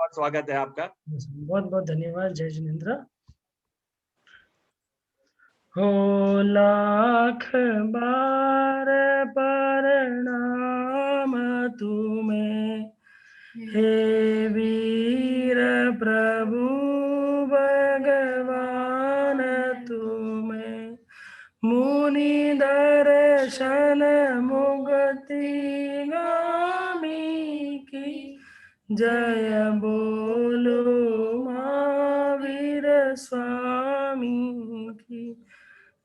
बार स्वागत है आपका। बहुत बहुत धन्यवाद। जय जिनेन्द्र। हो लाख बार प्रणाम तुम्हें, हे वीर प्रभु भगवान तुम्हें, मुनि दर्शन मुक्ति गामी की, जय बोलो महावीर स्वामी की,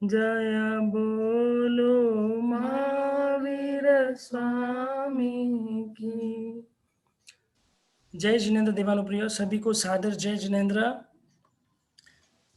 जय बोलो महावीर स्वामी की। जय जिनेन्द्र देवानुप्रिय, सभी को सादर जय जिनेन्द्र।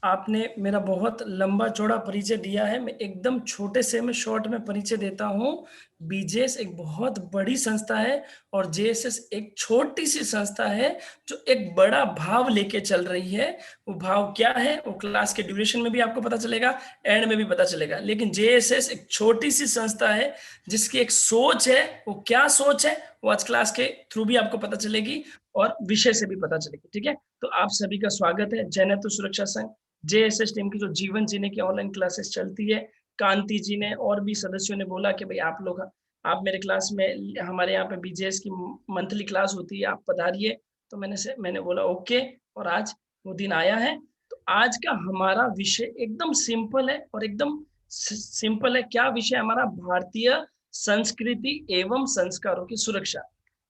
आपने मेरा बहुत लंबा चौड़ा परिचय दिया है, मैं एकदम छोटे से में शॉर्ट में परिचय देता हूं। बीजेएस एक बहुत बड़ी संस्था है और जेएसएस एक छोटी सी संस्था है जो एक बड़ा भाव लेके चल रही है। वो भाव क्या है वो क्लास के ड्यूरेशन में भी आपको पता चलेगा, एंड में भी पता चलेगा। लेकिन जेएसएस एक छोटी सी संस्था है जिसकी एक सोच है। वो क्या सोच है वो आज क्लास के थ्रू भी आपको पता चलेगी और विषय से भी पता चलेगी। ठीक है, तो आप सभी का स्वागत है जय नेतृत्व सुरक्षा संघ जेएसएस टीम की जो जीवन जीने की ऑनलाइन क्लासेस चलती है। कांति जी ने और भी सदस्यों ने बोला कि भाई आप मेरे क्लास में, हमारे यहाँ पे बीजेएस की मंथली क्लास होती है, आप पधारिए। तो मैंने बोला ओके, और आज वो दिन आया है। तो आज का हमारा विषय एकदम सिंपल है और एकदम सिंपल है। क्या विषय हमारा? भारतीय संस्कृति एवं संस्कारों की सुरक्षा।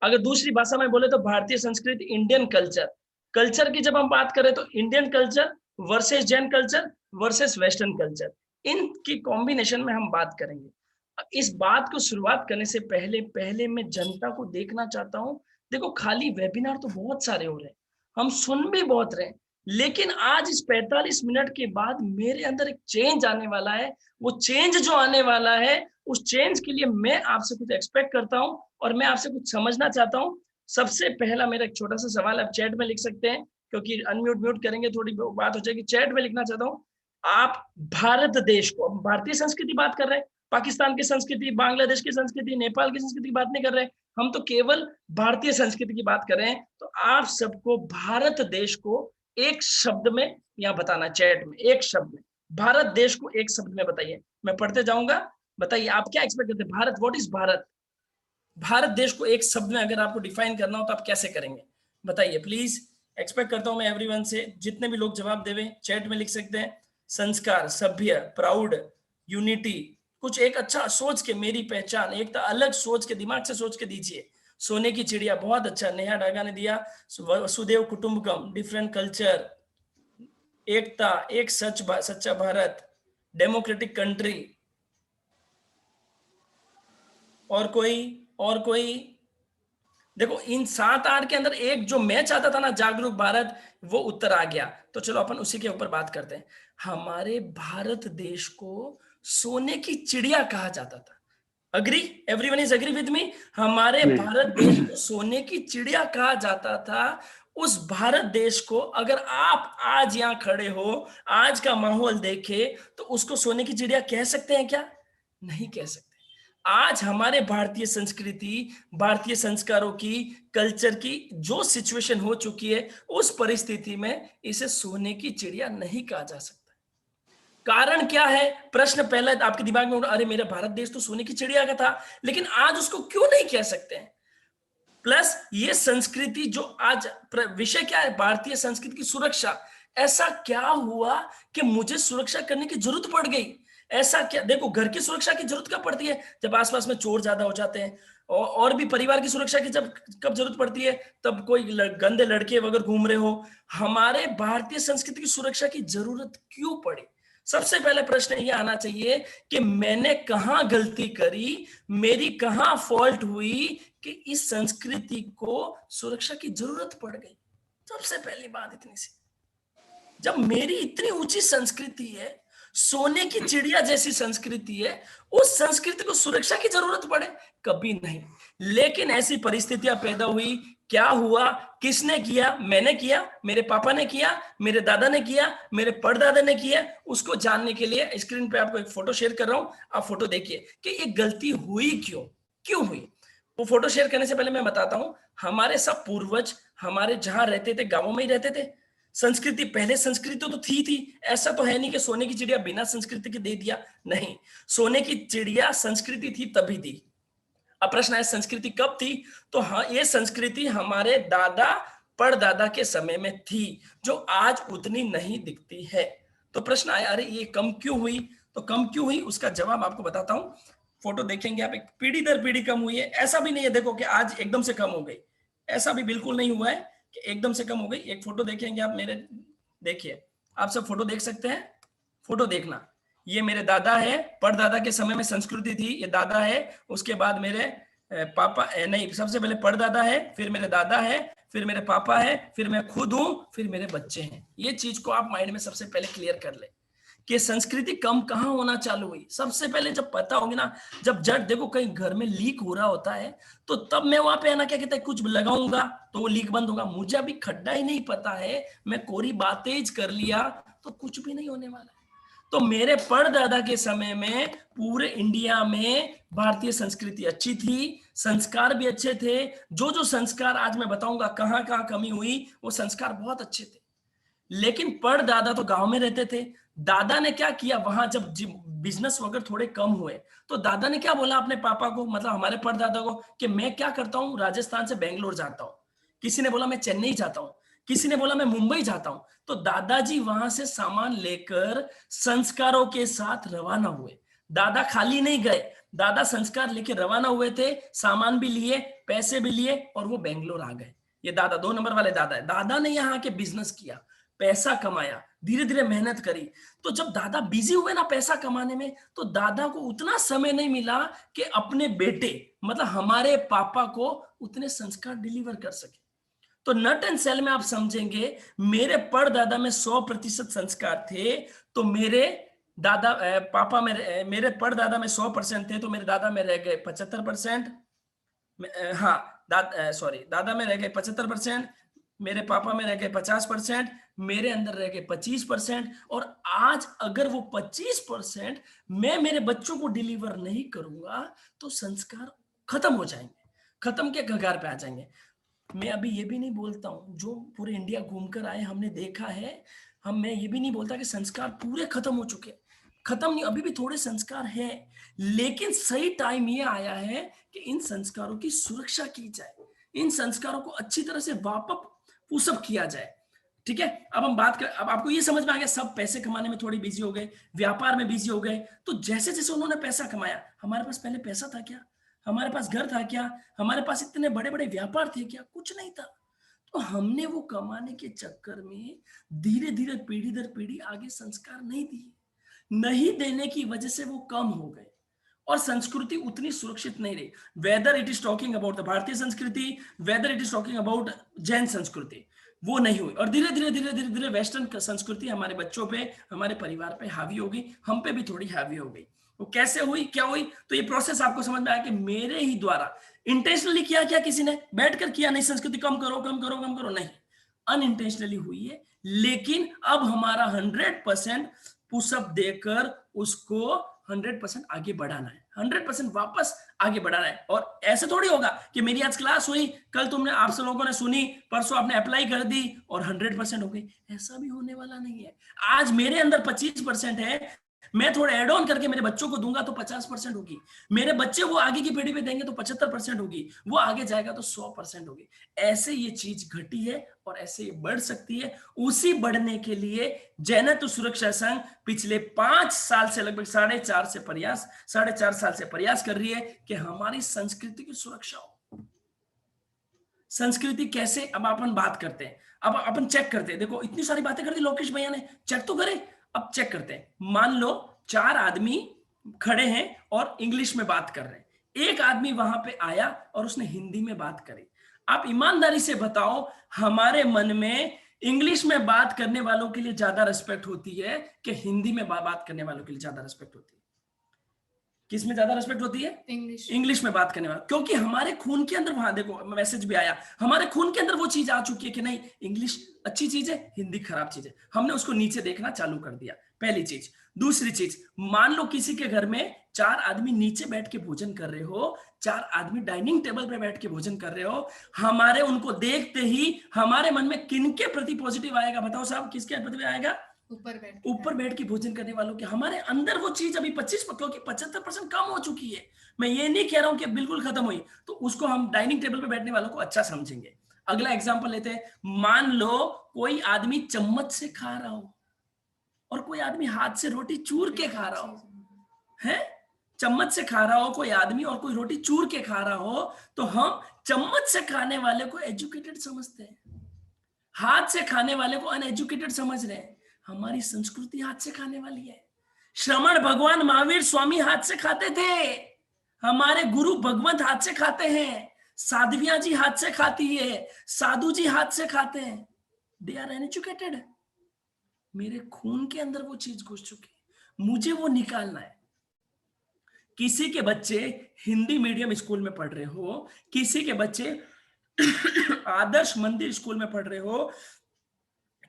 अगर दूसरी भाषा में बोले तो भारतीय संस्कृति, इंडियन कल्चर। कल्चर की जब हम बात करें तो Indian culture versus Jain culture versus western culture, इनकी कॉम्बिनेशन में हम बात करेंगे। इस बात को शुरुआत करने से पहले मैं जनता को देखना चाहता हूं। देखो, खाली वेबिनार तो बहुत सारे हो रहे हैं, हम सुन भी बहुत रहे हैं, लेकिन आज इस 45 मिनट के बाद मेरे अंदर एक चेंज आने वाला है। वो चेंज जो आने वाला है, उस चेंज के लिए मैं आपसे कुछ एक्सपेक्ट करता हूं और मैं आपसे कुछ समझना चाहता हूं। सबसे पहला मेरा एक छोटा सा सवाल आप चैट में लिख सकते हैं, क्योंकि अनम्यूट म्यूट करेंगे थोड़ी बात हो जाएगी। चैट में लिखना चाहता हूँ, आप भारत देश को, भारतीय संस्कृति बात कर रहे हैं, पाकिस्तान की संस्कृति, बांग्लादेश की संस्कृति, नेपाल की संस्कृति की बात नहीं कर रहे हैं, हम तो केवल भारतीय संस्कृति की बात कर रहे हैं। तो आप सबको भारत देश को एक शब्द में यहाँ बताना, चैट में एक शब्द में भारत देश को एक शब्द में बताइए। मैं पढ़ते जाऊंगा, बताइए आप क्या एक्सपेक्ट करते हैं। Bharat, what is Bharat? भारत देश को एक शब्द में अगर आपको डिफाइन करना हो तो आप कैसे करेंगे, बताइए प्लीज। एक्सपेक्ट करता हूं मैं एवरीवन से, जितने भी लोग जवाब देवे चैट में लिख सकते हैं। संस्कार, सभ्य, प्राउड, यूनिटी, कुछ एक अच्छा सोच के, मेरी पहचान, एक तो अलग सोच के, दिमाग से सोच के दीजिए। सोने की चिड़िया, बहुत अच्छा, नेहा डागा ने दिया। वसुदेव कुटुंबकम, डिफरेंट कल्चर, एकता, एक सच्चा भारत, डेमोक्रेटिक कंट्री। और कोई? देखो, इन 7-8 के अंदर एक जो मैं चाहता था ना, जागरूक भारत, वो उत्तर आ गया। तो चलो अपन उसी के ऊपर बात करते हैं। हमारे भारत देश को सोने की चिड़िया कहा जाता था। Agree? Everyone is agree with me? हमारे भारत देश को सोने की चिड़िया कहा जाता था। उस भारत देश को अगर आप आज यहाँ खड़े हो, आज का माहौल देखे, तो उसको सोने की चिड़िया कह सकते हैं क्या? नहीं कह सकते। आज हमारे भारतीय संस्कृति, भारतीय संस्कारों की, कल्चर की जो सिचुएशन हो चुकी है, उस परिस्थिति में इसे सोने की चिड़िया नहीं कहा जा सकता। कारण क्या है? प्रश्न पहला आपके दिमाग में, अरे मेरा भारत देश तो सोने की चिड़िया का था, लेकिन आज उसको क्यों नहीं कह सकते हैं? प्लस ये संस्कृति जो आज विषय क्या है, भारतीय संस्कृति की सुरक्षा। ऐसा क्या हुआ कि मुझे सुरक्षा करने की जरूरत पड़ गई? ऐसा क्या? देखो, घर की सुरक्षा की जरूरत कब पड़ती है? जब आसपास में चोर ज्यादा हो जाते हैं। और भी परिवार की सुरक्षा की कब जरूरत पड़ती है? तब कोई गंदे लड़के वगैरह घूम रहे हो। हमारे भारतीय संस्कृति की सुरक्षा की जरूरत क्यों पड़ी? सबसे पहले प्रश्न ये आना चाहिए कि मैंने कहां गलती करी, मेरी कहां फॉल्ट हुई कि इस संस्कृति को सुरक्षा की जरूरत पड़ गई। सबसे पहली बात इतनी सी, जब मेरी इतनी ऊंची संस्कृति है, सोने की चिड़िया जैसी संस्कृति है, उस संस्कृति को सुरक्षा की जरूरत पड़े? कभी नहीं। लेकिन ऐसी परिस्थितियां पैदा हुई। क्या हुआ? किसने किया? मैंने किया, मेरे पापा ने किया, मेरे दादा ने किया, मेरे परदादा ने किया। उसको जानने के लिए स्क्रीन पे आपको एक फोटो शेयर कर रहा हूं, आप फोटो देखिए कि ये गलती हुई क्यों हुई। वो फोटो शेयर करने से पहले मैं बताता हूं, हमारे सब पूर्वज हमारे जहां रहते थे गांवों में ही रहते थे। संस्कृति पहले संस्कृति तो थी। ऐसा तो है नहीं कि सोने की चिड़िया बिना संस्कृति के दे दिया, नहीं, सोने की चिड़िया संस्कृति थी तभी दी। अब प्रश्न है संस्कृति कब थी, तो हाँ, ये संस्कृति हमारे दादा परदादा के समय में थी, जो आज उतनी नहीं दिखती है। तो प्रश्न आया, अरे ये कम क्यों हुई, तो कम क्यों हुई उसका जवाब आपको बताता हूं। फोटो देखेंगे आप, एक पीढ़ी दर पीढ़ी कम हुई है, ऐसा भी नहीं है देखो कि आज एकदम से कम हो गई, ऐसा भी बिल्कुल नहीं हुआ है कि एकदम से कम हो गई। एक फोटो देखेंगे आप मेरे, देखिए आप सब फोटो देख सकते हैं, फोटो देखना, ये मेरे दादा है, परदादा के समय में संस्कृति थी, ये दादा है, उसके बाद मेरे पापा नहीं, सबसे पहले परदादा है, फिर मेरे दादा है, फिर मेरे पापा है, फिर मैं खुद हूं, फिर मेरे बच्चे हैं। ये चीज को आप माइंड में सबसे पहले क्लियर कर ले कि संस्कृति कम कहां होना चालू हुई। सबसे पहले जब पता होगी ना, जब जट देखो कहीं घर में लीक हो रहा होता है, तो तब मैं वहां पे है ना क्या कहते हैं कुछ लगाऊंगा तो वो लीक बंद होगा। मुझे अभी खड्डा ही नहीं पता है, मैं कोरी बातें कर लिया तो कुछ भी नहीं होने वाला है। तो मेरे परदादा के समय में पूरे इंडिया में भारतीय संस्कृति अच्छी थी, संस्कार भी अच्छे थे। जो जो संस्कार आज मैं बताऊंगा कहां कहां कमी हुई, वो संस्कार बहुत अच्छे थे। लेकिन परदादा तो गांव में रहते थे। दादा ने क्या किया, वहां जब बिजनेस वगैरह थोड़े कम हुए, तो दादा ने क्या बोला अपने पापा को, मतलब हमारे परदादा को, कि मैं क्या करता हूं, राजस्थान से बेंगलोर जाता हूं। किसी ने बोला मैं चेन्नई जाता हूं, किसी ने बोला मैं मुंबई जाता हूं। तो दादाजी वहां से सामान लेकर संस्कारों के साथ रवाना हुए। दादा खाली नहीं गए, दादा संस्कार लेके रवाना हुए थे, सामान भी लिए, पैसे भी लिए, और वो बेंगलोर आ गए। ये दादा 2 नंबर वाले दादा है। दादा ने यहाँ के बिजनेस किया, पैसा कमाया, धीरे धीरे मेहनत करी। तो जब दादा बिजी हुए ना पैसा कमाने में, तो दादा को उतना समय नहीं मिला कि अपने बेटे मतलब हमारे पापा को उतने संस्कार डिलीवर कर सके। तो नट एंड सेल में आप समझेंगे, मेरे परदादा में 100% संस्कार थे, तो मेरे दादा पापा में, मेरे परदादा में 100% थे, तो मेरे दादा में रह गए 75%। हाँ, दादा में रह गए 75%, मेरे पापा में रह गए 50%, मेरे अंदर रह गए 25%। और आज अगर वो 25% मैं मेरे बच्चों को डिलीवर नहीं करूंगा, तो संस्कार खत्म हो जाएंगे, खत्म के कगार पे आ जाएंगे। मैं अभी ये भी नहीं बोलता हूं, जो पूरे इंडिया घूमकर आए हमने देखा है, मैं ये भी नहीं बोलता कि संस्कार पूरे खत्म हो चुके, खत्म नहीं, अभी भी थोड़े संस्कार हैं। लेकिन सही टाइम ये आया है कि इन संस्कारों की सुरक्षा की जाए, इन संस्कारों को अच्छी तरह से वापस पुशअप किया जाए। ठीक है, अब हम बात कर, अब आपको ये समझ में आ गया, सब पैसे कमाने में थोड़ी बिजी हो गए, व्यापार में बिजी हो गए। तो जैसे जैसे उन्होंने पैसा कमाया, हमारे पास पहले पैसा था क्या, हमारे पास घर था क्या, हमारे पास इतने बड़े बड़े व्यापार थे क्या, कुछ नहीं था। तो हमने वो कमाने के चक्कर में धीरे धीरे पीढ़ी दर पीढ़ी आगे संस्कार नहीं दिए, नहीं देने की वजह से वो कम हो गए, और संस्कृति उतनी सुरक्षित नहीं रही। Whether it is talking about the भारतीय संस्कृति, whether it is talking about Jain संस्कृति, वो नहीं हुई। और धीरे धीरे धीरे धीरे धीरे वेस्टर्न संस्कृति हमारे बच्चों पे, हमारे परिवार पे हावी हो गई, हम पे भी थोड़ी हावी हो गई। वो कैसे हुई, क्या हुई, तो ये प्रोसेस आपको समझ में आया कि मेरे ही द्वारा इंटेंशनली किया, क्या किसी ने बैठकर किया नहीं, संस्कृति कम करो कम करो कम करो, नहीं, अनइंटेंशनली हुई है। लेकिन अब हमारा 100% पुशअप देकर उसको 100% आगे बढ़ाना है, 100% वापस आगे बढ़ाना है। और ऐसे थोड़ी होगा कि मेरी आज क्लास हुई, कल तुमने, आप सब लोगों ने सुनी, परसों आपने अप्लाई कर दी और 100% हो गई, ऐसा भी होने वाला नहीं है। आज मेरे अंदर 25% है, मैं थोड़ा एड ऑन करके मेरे बच्चों को दूंगा तो 50% होगी, मेरे बच्चे वो आगे की पीढ़ी पे देंगे तो 75% होगी, वो आगे जाएगा तो 100% होगी। ऐसे ये चीज घटी है और ऐसे ये बढ़ सकती है। उसी बढ़ने के लिए जैनत्व सुरक्षा संघ पिछले 5 साल से, लगभग 4.5 साल से प्रयास कर रही है कि हमारी संस्कृति की सुरक्षा हो। संस्कृति कैसे, अब अपन बात करते हैं, अब अपन चेक करते हैं। देखो इतनी सारी बातें कर दी लोकेश भैया ने, चेक तो करें। अब चेक करते हैं। मान लो 4 आदमी खड़े हैं और इंग्लिश में बात कर रहे हैं, एक आदमी वहां पे आया और उसने हिंदी में बात करी। आप ईमानदारी से बताओ, हमारे मन में इंग्लिश में बात करने वालों के लिए ज्यादा रिस्पेक्ट होती है कि हिंदी में बात करने वालों के लिए ज्यादा रिस्पेक्ट होती है? किस में ज्यादा रिस्पेक्ट होती है? इंग्लिश में बात करने वाला, क्योंकि हमारे खून के अंदर, वहां देखो मैसेज भी आया, हमारे खून के अंदर वो चीज आ चुकी है कि नहीं, इंग्लिश अच्छी चीज है, हिंदी खराब चीज है। हमने उसको नीचे देखना चालू कर दिया। पहली चीज। दूसरी चीज, मान लो किसी के घर में 4 आदमी नीचे बैठ के भोजन कर रहे हो, 4 आदमी डाइनिंग टेबल पे बैठ के भोजन कर रहे हो, हमारे उनको देखते ही हमारे मन में किनके प्रति पॉजिटिव आएगा? बताओ साहब, किसके प्रति आएगा? ऊपर बैठ के भोजन करने वालों के। हमारे अंदर वो चीज अभी 25, क्योंकि 75% कम हो चुकी है। मैं ये नहीं कह रहा हूं कि बिल्कुल खत्म हुई, तो उसको हम डाइनिंग टेबल पे बैठने वालों को अच्छा समझेंगे। अगला एग्जांपल लेते हैं। मान लो कोई आदमी चम्मच से खा रहा हो और कोई आदमी हाथ से रोटी चूर के खा रहा हो, है? चम्मच से खा रहा हो कोई आदमी और कोई रोटी चूर के खा रहा हो, तो हम चम्मच से खाने वाले को एजुकेटेड समझते हैं, हाथ से खाने वाले को अनएजुकेटेड समझ रहे हैं। हमारी संस्कृति हाथ से खाने वाली है। श्रमण भगवान महावीर स्वामी हाथ से खाते थे, हमारे गुरु भगवंत हाथ से खाते हैं, साध्वियां जी हाथ से खाती है, साधु जी हाथ से खाते हैं। They are uneducated. मेरे खून के अंदर वो चीज घुस चुकी है, मुझे वो निकालना है। किसी के बच्चे हिंदी मीडियम स्कूल में पढ़ रहे हो, किसी के बच्चे आदर्श मंदिर स्कूल में पढ़ रहे हो,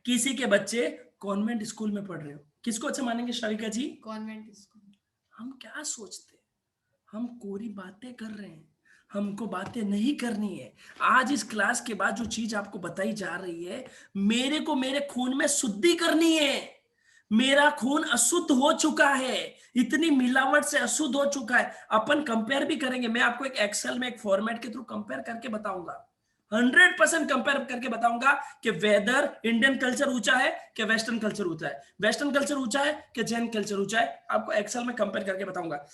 किसी के बच्चे कॉन्वेंट स्कूल में पढ़ रहे हो, किसको अच्छा मानेंगे श्राविका जी? Convent school. हम क्या सोचते, हम कोरी बातें कर रहे हैं, हमको बातें नहीं करनी है। आज इस क्लास के बाद जो चीज आपको बताई जा रही है, मेरे को मेरे खून में शुद्धि करनी है। मेरा खून अशुद्ध हो चुका है, इतनी मिलावट से अशुद्ध हो चुका है। अपन कंपेयर भी करेंगे, मैं आपको एक एक्सेल में एक फॉर्मेट के थ्रू कंपेयर करके बताऊंगा, 100% कंपेयर करके बताऊंगा कि वेदर इंडियन कल्चर ऊंचा है कि वेस्टर्न कल्चर ऊंचा है, वेस्टर्न कल्चर ऊंचा है कि जैन कल्चर ऊंचा है, आपको एक्सेल में कंपेयर करके बताऊंगा।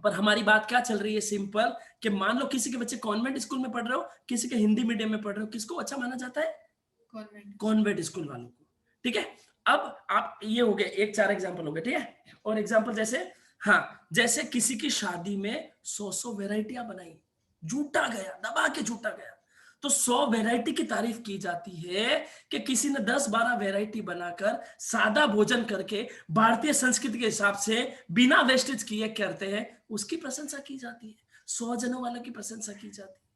पर हमारी बात क्या चल रही है? सिंपल, कि मान लो किसी के बच्चे कॉन्वेंट स्कूल में पढ़ रहे हो, किसी के हिंदी मीडियम में पढ़ रहे हो, किसको अच्छा माना जाता है? कॉन्वेंट स्कूल वालों को। ठीक है, अब आप ये हो गए, एक 4 एग्जांपल हो गए, ठीक है। और एग्जांपल जैसे, हाँ, जैसे किसी की शादी में 100 वेराइटियां बनाई, झूठा गया, दबा के झूठा गया, तो 100 वेराइटी की तारीफ की जाती है कि किसी ने 10-12 वेराइटी बनाकर सादा भोजन करके भारतीय संस्कृति के हिसाब से बिना वेस्टेज किए करते हैं, उसकी प्रशंसा की जाती है, 100 जनों वालों की प्रशंसा की जाती है।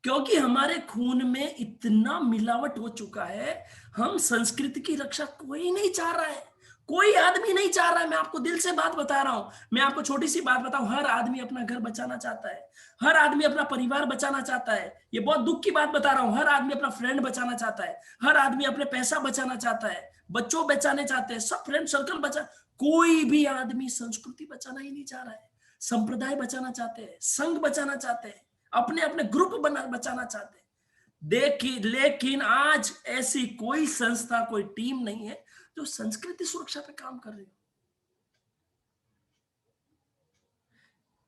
क्योंकि हमारे खून में इतना मिलावट हो चुका है, हम संस्कृति की रक्षा कोई नहीं चाह रहा है, कोई आदमी नहीं चाह रहा है। मैं आपको दिल से बात बता रहा हूं, मैं आपको छोटी सी बात बताऊं, हर आदमी अपना घर बचाना चाहता है, हर आदमी अपना परिवार बचाना चाहता है। ये बहुत दुख की बात बता रहा हूं, हर आदमी अपना फ्रेंड बचाना चाहता है, हर आदमी अपने पैसा बचाना चाहता है, बच्चों बचाने चाहते हैं, सब फ्रेंड सर्कल बचा। कोई भी आदमी संस्कृति बचाना ही नहीं चाह रहा है, संप्रदाय बचाना चाहते हैं, संघ बचाना चाहते हैं, अपने अपने ग्रुप बचाना चाहते हैं। देखिए, लेकिन आज ऐसी कोई संस्था, कोई टीम नहीं है जो संस्कृति सुरक्षा पे काम कर रही हो।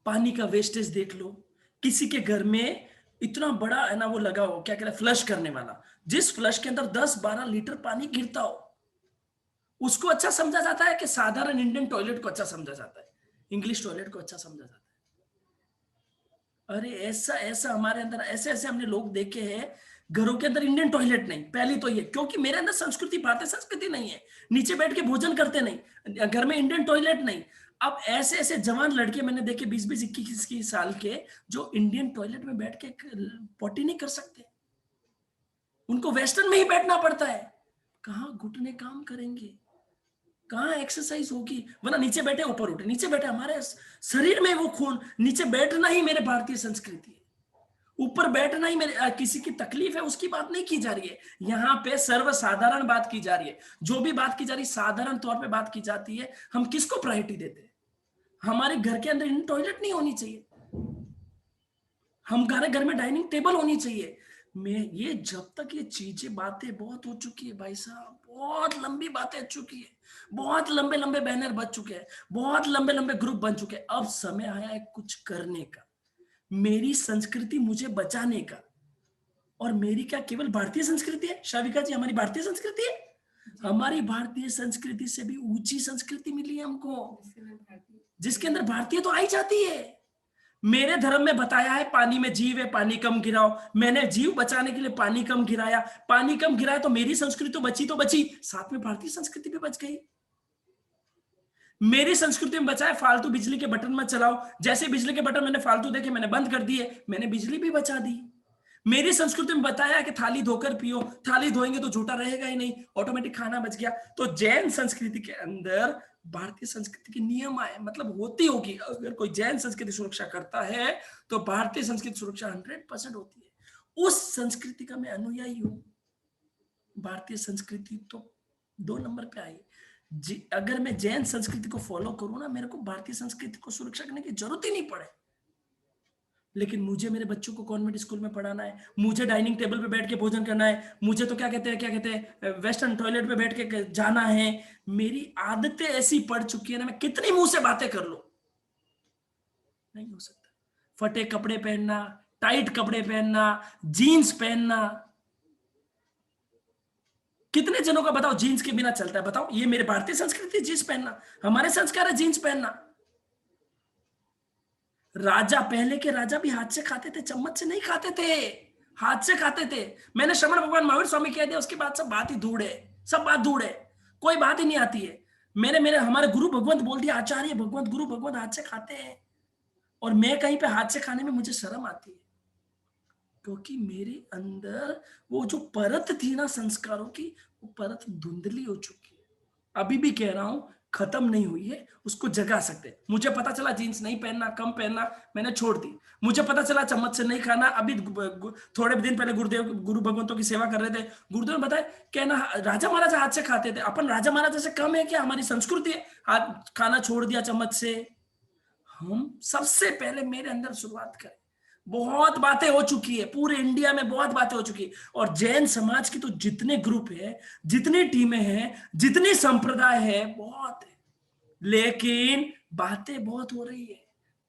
पानी का वेस्टेज देख लो, किसी के घर में इतना बड़ा है ना, वो लगा हो, क्या कहते हैं, फ्लश करने वाला, जिस फ्लश के अंदर 10-12 लीटर पानी गिरता हो, उसको अच्छा समझा जाता है कि साधारण इंडियन टॉयलेट को अच्छा समझा जाता है, इंग्लिश टॉयलेट को अच्छा समझा जाता है? अरे ऐसा ऐसा हमारे अंदर, ऐसे ऐसे हमने लोग देखे हैं, घरों के अंदर इंडियन टॉयलेट नहीं। पहली तो ये, क्योंकि मेरे अंदर संस्कृति, भारतीय संस्कृति नहीं है, नीचे बैठ के भोजन करते नहीं, घर में इंडियन टॉयलेट नहीं। अब ऐसे ऐसे जवान लड़के मैंने देखे 20-21 साल के, जो इंडियन टॉयलेट में बैठ के पोटी नहीं कर सकते, उनको वेस्टर्न में ही बैठना पड़ता है। कहाँ घुटने काम करेंगे, कहाँ एक्सरसाइज होगी? वरना नीचे बैठे ऊपर उठे, नीचे बैठे, हमारे शरीर में वो खून, नीचे बैठना ही मेरे भारतीय संस्कृति है, ऊपर बैठना ही मेरे, किसी की तकलीफ है उसकी बात नहीं की जा रही है, यहाँ पे सर्वसाधारण बात की जा रही है। जो भी बात की जा रही है साधारण तौर पे बात की जाती है। हम किसको प्रायोरिटी देते हैं? हमारे घर के अंदर टॉयलेट नहीं होनी चाहिए, हमारे घर में डाइनिंग टेबल होनी चाहिए। मैं ये, जब तक ये चीजें, बातें बहुत हो चुकी है भाई साहब, बहुत लंबी बातें हो चुकी है, बहुत लंबे लंबे बैनर बन चुके हैं, बहुत लंबे लंबे ग्रुप बन चुके हैं। अब समय आया है कुछ करने का, मेरी संस्कृति मुझे बचाने का। और मेरी क्या केवल भारतीय संस्कृति है शाविका जी? हमारी भारतीय संस्कृति है, हमारी भारतीय संस्कृति से भी ऊंची संस्कृति मिली है हमको, जिसके अंदर भारतीय तो आई जाती है। मेरे धर्म में बताया है पानी में जीव है, पानी कम गिराओ। मैंने जीव बचाने के लिए पानी कम गिराया, पानी कम गिराया तो मेरी संस्कृति तो बची, साथ में भारतीय संस्कृति भी बच गई। मेरी संस्कृति में बचा है फालतू बिजली के बटन मत चलाओ, जैसे बिजली के बटन मैंने फालतू देखे मैंने बंद कर दिए, मैंने बिजली भी बचा दी। मेरी संस्कृति में बताया कि थाली धोकर पियो, थाली धोएंगे तो झूठा रहेगा ही नहीं, ऑटोमेटिक खाना बच गया। तो जैन संस्कृति के अंदर भारतीय संस्कृति के नियम आए, मतलब होती होगी। अगर कोई जैन संस्कृति सुरक्षा करता है तो भारतीय संस्कृति सुरक्षा 100% होती है। उस संस्कृति का मैं अनुयायी हूं। भारतीय संस्कृति तो 2 नंबर पे आई। अगर मैं जैन संस्कृति को फॉलो करूं ना, मेरे को भारतीय संस्कृति को सुरक्षा करने की जरूरत ही नहीं पड़े। लेकिन मुझे मेरे बच्चों को कॉन्वेंट स्कूल में पढ़ाना है, मुझे डाइनिंग टेबल पे बैठ के भोजन करना है, मुझे तो क्या कहते हैं वेस्टर्न टॉयलेट पे बैठ के जाना है। मेरी आदतें ऐसी पड़ चुकी है ना, मैं कितनी मुंह से बातें कर लूं, नहीं हो सकता। फटे कपड़े पहनना, टाइट कपड़े पहनना, जीन्स पहनना, कितने जनों का बताओ जीन्स के बिना चलता है? बताओ, ये मेरे भारतीय संस्कृति जीन्स पहनना, हमारे संस्कार है जीन्स पहनना। राजा, पहले के राजा भी हाथ से खाते थे, चम्मच से नहीं खाते थे, हाथ से खाते थे। मैंने श्रवण भगवान महावीर स्वामी कह दिया, उसके बाद सब बात ही धूड़ है, सब बात धूड़ है, कोई बात ही नहीं आती है। मैंने मेरे हमारे गुरु भगवंत बोल दिया, आचार्य भगवंत गुरु भगवंत हाथ से खाते हैं, और मैं कहीं पे हाथ से खाने में मुझे शर्म आती है, क्योंकि मेरे अंदर वो जो परत थी ना संस्कारों की, वो परत धुंधली हो चुकी है। अभी भी कह रहा हूं, खत्म नहीं हुई है, उसको जगा सकते हैं। मुझे पता चला जीन्स नहीं पहनना, कम पहनना, मैंने छोड़ दी। मुझे पता चला चम्मच से नहीं खाना, अभी थोड़े दिन पहले गुरुदेव गुरु भगवंतों की सेवा कर रहे थे, गुरुदेव ने बताया कहना राजा महाराजा हाथ से खाते थे, अपन राजा महाराजा से कम है क्या? हमारी संस्कृति है, हाथ खाना छोड़ दिया चम्मच से। हम सबसे पहले मेरे अंदर शुरुआत करें। बहुत बातें हो चुकी है, पूरे इंडिया में बहुत बातें हो चुकी है, और जैन समाज की तो जितने ग्रुप है, जितनी टीमें हैं, जितनी संप्रदाय है, बहुत है। लेकिन बातें बहुत हो रही है,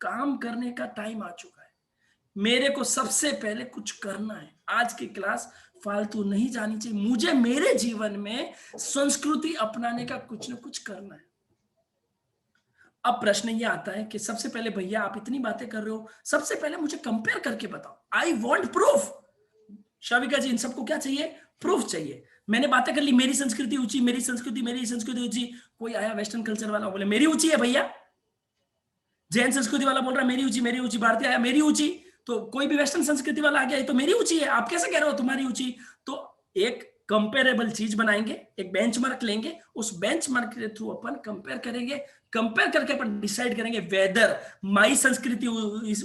काम करने का टाइम आ चुका है। मेरे को सबसे पहले कुछ करना है। आज की क्लास फालतू नहीं जानी चाहिए, मुझे मेरे जीवन में संस्कृति अपनाने का कुछ ना कुछ करना है। अब प्रश्न ये आता है कि सबसे पहले भैया आप इतनी बातें कर रहे हो, सबसे पहले मुझे कंपेयर करके बताओ। I want proof. शाविका जी, इन सबको क्या चाहिए? प्रूफ चाहिए। मैंने बातें कर ली, मेरी संस्कृति ऊंची, मेरी संस्कृति ऊंची। कोई आया वेस्टर्न कल्चर वाला, बोले मेरी ऊंची है भैया। जैन संस्कृति वाला बोल रहा है मेरी ऊंची। भारतीय आया मेरी ऊंची। तो कोई भी वेस्टर्न संस्कृति वाला आ गया, तो मेरी ऊंची है, आप कैसे कह रहे हो तुम्हारी ऊंची? तो एक कंपेरेबल चीज बनाएंगे, एक बेंचमार्क लेंगे, उस बेंचमार्क के थ्रू अपन कंपेयर करेंगे, कंपेयर करके अपन डिसाइड करेंगे वेदर माई संस्कृति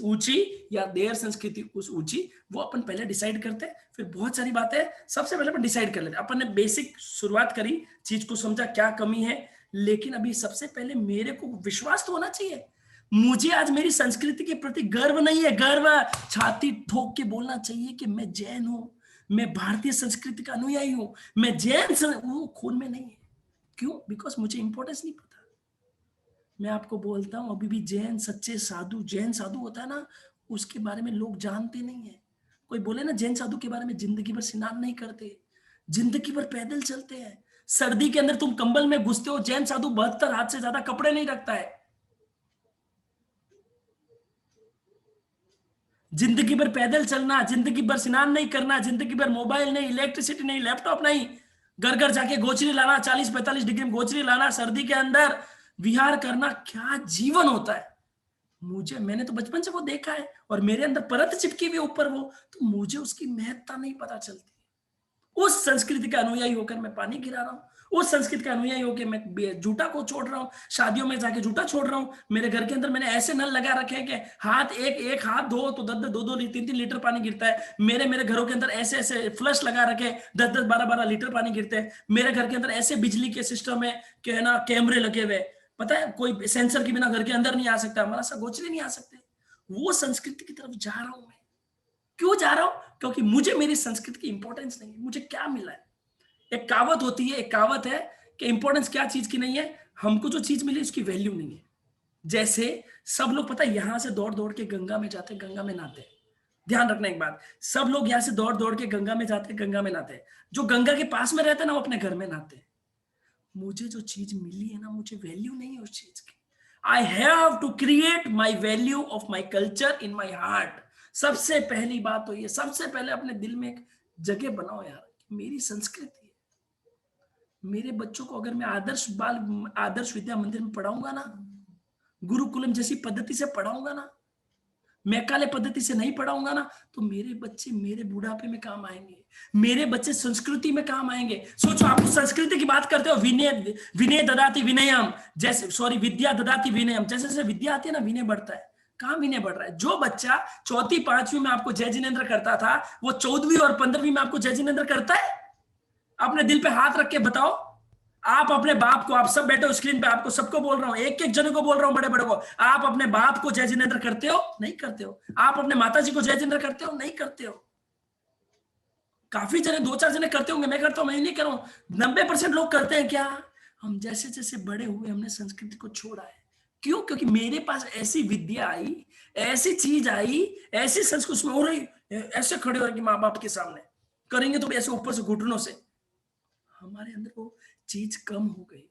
ऊंची या देयर संस्कृति उस ऊंची। वो अपन पहले डिसाइड करते हैं, फिर बहुत सारी बातें सबसे पहले अपन डिसाइड कर लेते हैं। अपन ने बेसिक शुरुआत करी, चीज को समझा क्या कमी है, लेकिन अभी सबसे पहले मेरे को विश्वास तो होना चाहिए। मुझे आज मेरी संस्कृति के प्रति गर्व नहीं है, गर्व छाती ठोक के बोलना चाहिए कि मैं जैन हूं, मैं भारतीय संस्कृति का अनुयायी हूं, मैं जैन वो खून में नहीं है। क्यों? बिकॉज मुझे इंपॉर्टेंस नहीं पता। मैं आपको बोलता हूं, अभी भी जैन सच्चे साधु, जैन साधु होता है ना, उसके बारे में लोग जानते नहीं है। कोई बोले ना जैन साधु के बारे में, जिंदगी भर स्नान नहीं करते, जिंदगी भर पैदल चलते हैं, सर्दी के अंदर तुम कंबल में घुसते हो। जैन साधु 72 हाथ से ज्यादा कपड़े नहीं रखता है, जिंदगी भर पैदल चलना, जिंदगी भर स्नान नहीं करना, जिंदगी भर मोबाइल नहीं, इलेक्ट्रिसिटी नहीं, लैपटॉप नहीं, घर घर जाके गोचरी लाना, 40-45 डिग्री में गोचरी लाना, सर्दी के अंदर विहार करना, क्या जीवन होता है। मैंने तो बचपन से वो देखा है, और मेरे अंदर परत चिपकी हुई ऊपर वो, तो मुझे उसकी महत्ता नहीं पता चलती। उस संस्कृति का अनुयायी होकर मैं पानी गिरा रहा हूँ, उस संस्कृति का अनुयायी होकर मैं जूटा को छोड़ रहा हूँ, शादियों में जाके जूटा छोड़ रहा हूँ। मेरे घर के अंदर मैंने ऐसे नल लगा रखे हैं कि हाथ एक एक हाथ धो तो 10-10, 2-2, 3-3 लीटर पानी गिरता है। मेरे घरों के अंदर ऐसे ऐसे फ्लश लगा रखे हैं, 10-10, 12-12 लीटर पानी गिरते हैं। मेरे घर के अंदर ऐसे बिजली के सिस्टम है कि है ना, कैमरे लगे हुए, पता है कोई सेंसर के बिना घर के अंदर नहीं आ सकता, हमारा सा गोचरे नहीं आ सकते। वो संस्कृति की तरफ जा रहा हूं मैं। क्यों जा रहा हूं? क्योंकि मुझे मेरी संस्कृति की इंपॉर्टेंस नहीं है। मुझे क्या मिला है? एक कहावत होती है, एक कहावत है कि इंपॉर्टेंस क्या चीज की नहीं है, हमको जो चीज मिली उसकी वैल्यू नहीं है। जैसे सब लोग पता है यहां से दौड़ दौड़ के गंगा में जाते, गंगा में नहाते। ध्यान रखना एक बात, सब लोग यहां से दौड़ दौड़ के गंगा में जाते, गंगा में नहाते। जो गंगा के पास में रहते ना, वो अपने घर में नहाते। मुझे जो चीज मिली है ना, मुझे वैल्यू नहीं है उस चीज की। I have to create my value of my culture in my heart. सबसे पहली बात तो ये, सबसे पहले अपने दिल में एक जगह बनाओ यार, मेरी संस्कृति है। मेरे बच्चों को अगर मैं आदर्श विद्या मंदिर में पढ़ाऊंगा ना, गुरुकुलम जैसी पद्धति से पढ़ाऊंगा ना, मैकाले पद्धति से नहीं पढ़ाऊंगा ना, तो मेरे बच्चे मेरे बुढ़ापे में काम आएंगे, मेरे बच्चे संस्कृति में काम आएंगे। सोचो, आप संस्कृति की बात करते हो, विनय विनय ददाति विनयम, जैसे सॉरी विद्या ददाति विनयम, जैसे जैसे विद्या आती है ना, विनय बढ़ता है। कहां विनय बढ़ रहा है? जो बच्चा चौथी पांचवी में आपको जय जिनेंद्र करता था, वो 14वीं और 15वीं में आपको जय जिनेंद्र करता है? अपने दिल पे हाथ रख के बताओ। आप अपने बाप को, आप सब बैठे हो स्क्रीन पे, आपको सबको बोल रहा हूं, एक एक जन को बोल रहा हूं, बड़े बड़े को, आप अपने बाप को जय जिनेंद्र करते हो? नहीं करते हो। आप अपने माता जी को जय जिनेंद्र करते हो? नहीं करते हो। काफी जने, 2-4 जने करते होंगे, मैं करता हूं, मैं नहीं कर रहा हूं। 90% लोग करते हैं क्या? हम जैसे जैसे बड़े हुए, हमने संस्कृति को छोड़ा है। क्यों? क्योंकि मेरे पास ऐसी विद्या आई, ऐसी चीज आई, ऐसी संस्कृति में हो रही, ऐसे खड़े हो रहे माँ बाप के सामने करेंगे तो ऐसे ऊपर से घुटनों से, हमारे अंदर वो चीज कम हो गई।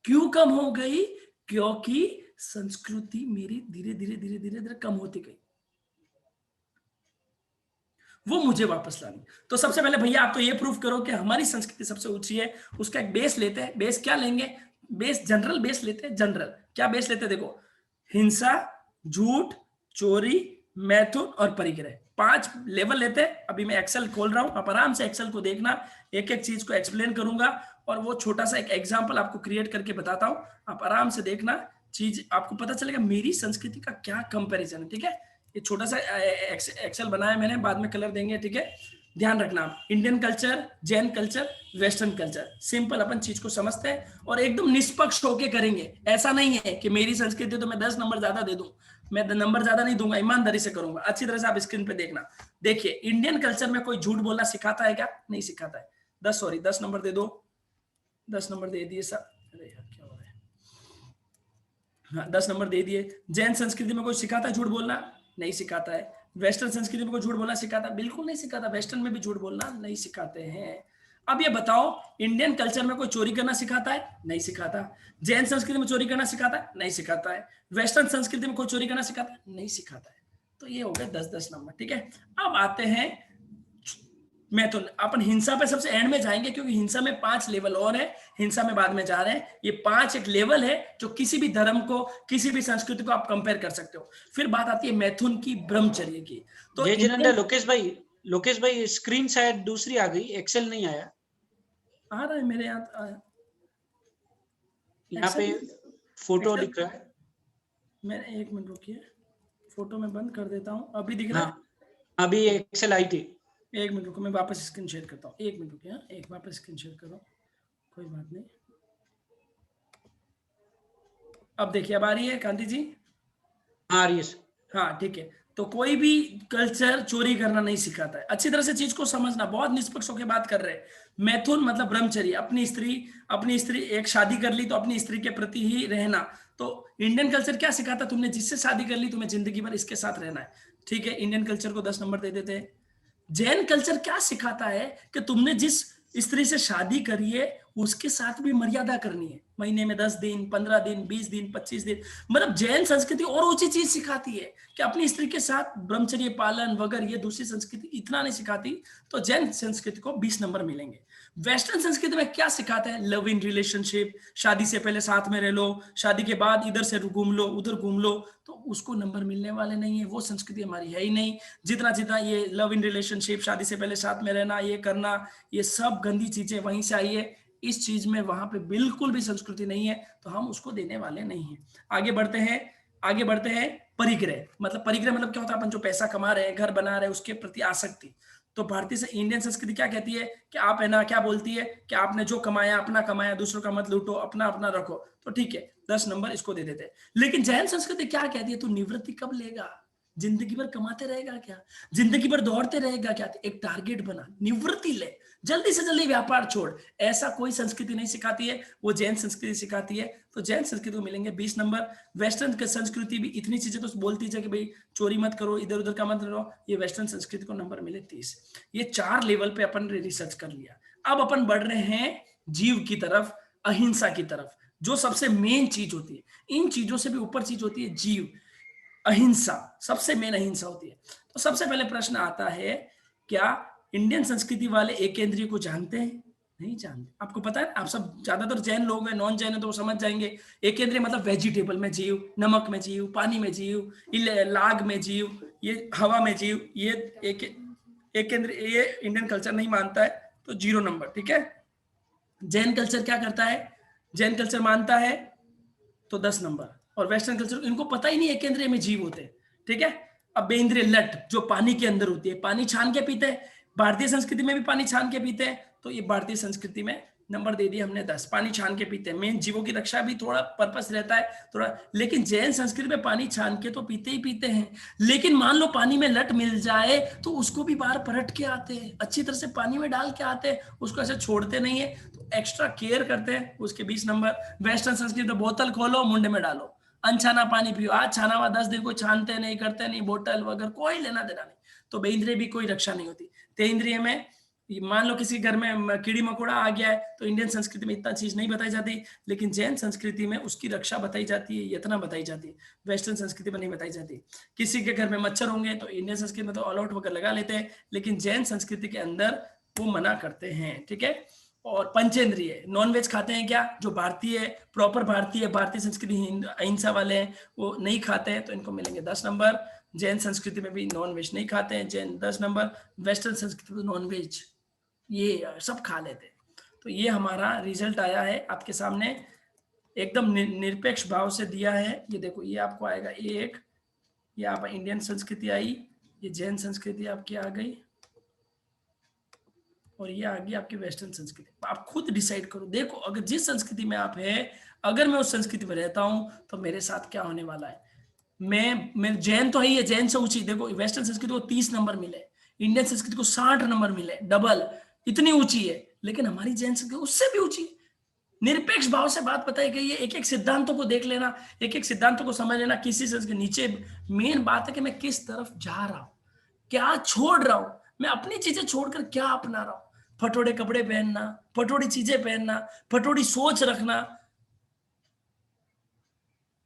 क्यों कम हो गई? क्योंकि संस्कृति मेरी धीरे धीरे धीरे धीरे धीरे कम होती गई, वो मुझे वापस लानी। तो सबसे पहले भैया आप तो ये प्रूफ करो कि हमारी संस्कृति सबसे ऊंची है। उसका एक बेस लेते हैं। बेस क्या लेंगे? बेस जनरल बेस लेते हैं। जनरल क्या बेस लेते हैं? देखो, हिंसा, झूठ, चोरी, मैथुन और परिग्रह, 5 लेवल लेते हैं। अभी मैं एक्सेल खोल रहा हूं, आप आराम से एक्सेल को देखना, एक एक चीज को एक्सप्लेन करूंगा और वो छोटा सा एक एग्जाम्पल आपको क्रिएट करके बताता हूं। आप आराम से देखना, चीज आपको पता चलेगा मेरी संस्कृति का क्या कंपेरिजन है। ठीक है, ये छोटा सा एक्सेल बनाया मैंने, बाद में कलर देंगे। ठीक है, ध्यान रखना, Indian culture, Jain culture, western culture, simple अपन चीज को समझते हैं और एकदम निष्पक्ष होके करेंगे। ऐसा नहीं है कि मेरी संस्कृति तो मैं 10 नंबर ज्यादा दे दूं, मैं नंबर ज्यादा नहीं दूंगा, ईमानदारी से करूंगा। अच्छी तरह से आप स्क्रीन पे देखना। देखिए, इंडियन कल्चर में कोई झूठ बोलना सिखाता है क्या? नहीं सिखाता है। 10 नंबर दे दो, 10 नंबर दे दिए सब। अरे यार क्या हो रहा है? हाँ, 10 नंबर दे दिए। जैन संस्कृति में कोई सिखाता है झूठ बोलना? नहीं सिखाता है। वेस्टर्न संस्कृति में कोई झूठ बोलना सिखाता? बिल्कुल नहीं सिखाता। वेस्टर्न में भी झूठ बोलना नहीं सिखाते हैं। अब ये बताओ, इंडियन कल्चर में कोई चोरी करना सिखाता है? नहीं सिखाता। जैन संस्कृति में चोरी करना सिखाता है? नहीं सिखाता है। वेस्टर्न संस्कृति में कोई चोरी करना सिखाता है? नहीं सिखाता है। तो ये हो गए 10-10 नंबर। ठीक है, अब आते हैं मैथुन। अपन हिंसा पे सबसे एंड में जाएंगे, क्योंकि हिंसा में 5 लेवल और है, हिंसा में बाद में जा रहे हैं। ये 5 एक लेवल है जो किसी भी धर्म को, किसी भी संस्कृति को आप कंपेयर कर सकते हो। फिर बात आती है मैथुन की, ब्रह्मचर्य की। तो जय जिनेंद्र, लोकेश भाई स्क्रीन शायद दूसरी आ गई, एक्सेल नहीं आया। आ रहा है मेरे यहाँ पे फोटो दिख रहा है। मैंने, एक मिनट रुकिए, फोटो में बंद कर देता हूँ। अभी दिख रहा है? अभी एक्सेल आई थी। एक मिनट रुको, मैं वापस स्क्रीन शेयर करता हूँ। एक मिनट रुकिए, एक वापस स्क्रीन शेयर करो, कोई बात नहीं। अब देखिए, अब आ रही है कांति जी? आ रही है। हाँ ठीक है। तो कोई भी कल्चर चोरी करना नहीं सिखाता है। अच्छी तरह से चीज को समझना, बहुत निष्पक्ष होकर बात कर रहे हैं। मैथुन मतलब ब्रह्मचर्य, अपनी स्त्री एक शादी कर ली तो अपनी स्त्री के प्रति ही रहना। तो इंडियन कल्चर क्या सिखाता? तुमने जिससे शादी कर ली, तुम्हें जिंदगी भर इसके साथ रहना है। ठीक है, इंडियन कल्चर को 10 नंबर दे देते हैं। जैन कल्चर क्या सिखाता है कि तुमने जिस स्त्री से शादी करी है उसके साथ भी मर्यादा करनी है। महीने में 10 दिन, 15 दिन, 20 दिन, 25 दिन। मतलब जैन संस्कृति और ऊंची चीज सिखाती है कि अपनी स्त्री के साथ ब्रह्मचर्य पालन वगैरह, ये दूसरी संस्कृति इतना नहीं सिखाती। तो जैन संस्कृति को 20 नंबर मिलेंगे। वेस्टर्न संस्कृति में क्या सिखाता है? लव इन रिलेशनशिप, शादी से पहले साथ में रह लो, शादी के बाद इधर से घूम लो, उधर घूम लो, तो उसको नंबर मिलने वाले नहीं है। वो संस्कृति हमारी है ही नहीं। जितना जितना ये लव इन रिलेशनशिप, शादी से पहले साथ में रहना, ये करना, ये सब गंदी चीजें वहीं से आई है। इस चीज में वहां पे बिल्कुल भी संस्कृति नहीं है, तो हम उसको देने वाले नहीं है। आगे बढ़ते हैं। परिग्रह मतलब क्या होता है? अपन जो पैसा कमा रहे हैं, घर बना रहे हैं, उसके प्रति आसक्ति। तो भारतीय से इंडियन संस्कृति क्या कहती है कि आप है ना, क्या बोलती है कि आपने जो कमाया अपना कमाया, दूसरों का मत लूटो, अपना अपना रखो। तो ठीक है, 10 नंबर इसको दे देते हैं। लेकिन जैन संस्कृति क्या कहती है? तू निवृत्ति कब लेगा? जिंदगी भर कमाते रहेगा क्या? जिंदगी भर दौड़ते रहेगा क्या? एक टारगेट बना, निवृत्ति ले, जल्दी से जल्दी व्यापार छोड़। ऐसा कोई संस्कृति नहीं सिखाती है, वो जैन संस्कृति सिखाती है। तो जैन संस्कृति को मिलेंगे 20 नंबर। वेस्टर्न संस्कृति भी इतनी चीजें तो बोलती है कि भाई चोरी मत करो, इधर उधर का मत करो, ये वेस्टर्न संस्कृति को नंबर मिले 30। ये 4 लेवल पे अपन ने रिसर्च कर लिया। अब अपन बढ़ रहे हैं जीव की तरफ, अहिंसा की तरफ, जो सबसे मेन चीज होती है। इन चीजों से भी ऊपर चीज होती है जीव, अहिंसा सबसे मेन अहिंसा होती है। तो सबसे पहले प्रश्न आता है, क्या इंडियन संस्कृति वाले एक केंद्रीय को जानते हैं? नहीं जानते। आपको पता है, आप सब ज्यादातर जैन लोग हैं, नॉन जैन है तो वो समझ जाएंगे। एक केंद्रीय मतलब वेजिटेबल में जीव, नमक में जीव, पानी में जीव, लाग में जीव, ये हवा में जीव, ये एक केंद्रीय, ये इंडियन कल्चर नहीं मानता है, तो 0 नंबर। ठीक है। जैन कल्चर क्या करता है, जैन कल्चर मानता है तो 10 नंबर, और वेस्टर्न कल्चर इनको पता ही नहीं एक केंद्रीय में जीव होते हैं। ठीक है। अब बेंद्रीय लट जो पानी के अंदर होती है, पानी छान के पीते हैं, भारतीय संस्कृति में भी पानी छान के पीते हैं, तो ये भारतीय संस्कृति में नंबर दे दिया हमने 10, पानी छान के पीते हैं। मेन जीवों की रक्षा भी थोड़ा पर्पस रहता है थोड़ा, लेकिन जैन संस्कृति में पानी छान के तो पीते ही पीते हैं। लेकिन मान लो पानी में लट मिल जाए तो उसको भी बाहर पलट के आते हैं, अच्छी तरह से पानी में डाल के आते हैं, उसको ऐसे छोड़ते नहीं है, तो एक्स्ट्रा केयर करते हैं, उसके 20 नंबर। वेस्टर्न संस्कृति में बोतल खोलो, मुंडे में डालो, अनछाना पानी पियो, आज छाना हुआ 10 दिन कोई छानते नहीं, करते नहीं, बोतल वगैरह कोई लेना देना नहीं, तो बेइंद्रिय भी कोई रक्षा नहीं होती। तेइंद्रिय में मान लो किसी घर में कीड़ी मकोड़ा आ गया है, तो इंडियन संस्कृति में इतना चीज नहीं बताई जाती, लेकिन जैन संस्कृति में उसकी रक्षा बताई जाती है, इतना बताई जाती है, वेस्टर्न संस्कृति में नहीं बताई जाती। किसी के घर में मच्छर होंगे तो इंडियन संस्कृति में तो ऑल आउट वगैरह लगा लेते हैं, लेकिन जैन संस्कृति के अंदर वो मना करते हैं। ठीक है। और पंचेंद्रिय, नॉनवेज खाते हैं क्या, जो भारतीय प्रॉपर भारतीय संस्कृति अहिंसा वाले हैं वो नहीं खाते हैं, तो इनको मिलेंगे 10 नंबर। जैन संस्कृति में भी नॉनवेज नहीं खाते हैं, जैन 10 नंबर। वेस्टर्न संस्कृति में नॉनवेज ये सब खा लेते हैं। तो ये हमारा रिजल्ट आया है आपके सामने, एकदम निरपेक्ष भाव से दिया है। ये देखो, ये आपको आएगा 1, ये आप इंडियन संस्कृति आई, ये जैन संस्कृति आपकी आ गई, और ये आ गई आपकी वेस्टर्न संस्कृति। आप खुद डिसाइड करो, देखो अगर जिस संस्कृति में आप है, अगर मैं उस संस्कृति में रहता हूं तो मेरे साथ क्या होने वाला है। मैं जैन तो है ही है, जैन से ऊंची, देखो वेस्टर्न संस्कृति को 30 नंबर मिले, इंडियन संस्कृति को 60 नंबर मिले, डबल, इतनी ऊंची है। लेकिन हमारी जैन संस्कृति उससे भी ऊंची। निरपेक्ष भाव से बात बताई गई है, एक एक सिद्धांतों को देख लेना, एक एक सिद्धांतों को समझ लेना, किसी संस्कृति नीचे। मेन बात है कि मैं किस तरफ जा रहा हूं, क्या छोड़ रहा हूं, मैं अपनी चीजें छोड़कर क्या अपना रहा हूं। फटोड़े कपड़े पहनना, फटोड़ी चीजें पहनना, फटोड़ी सोच रखना,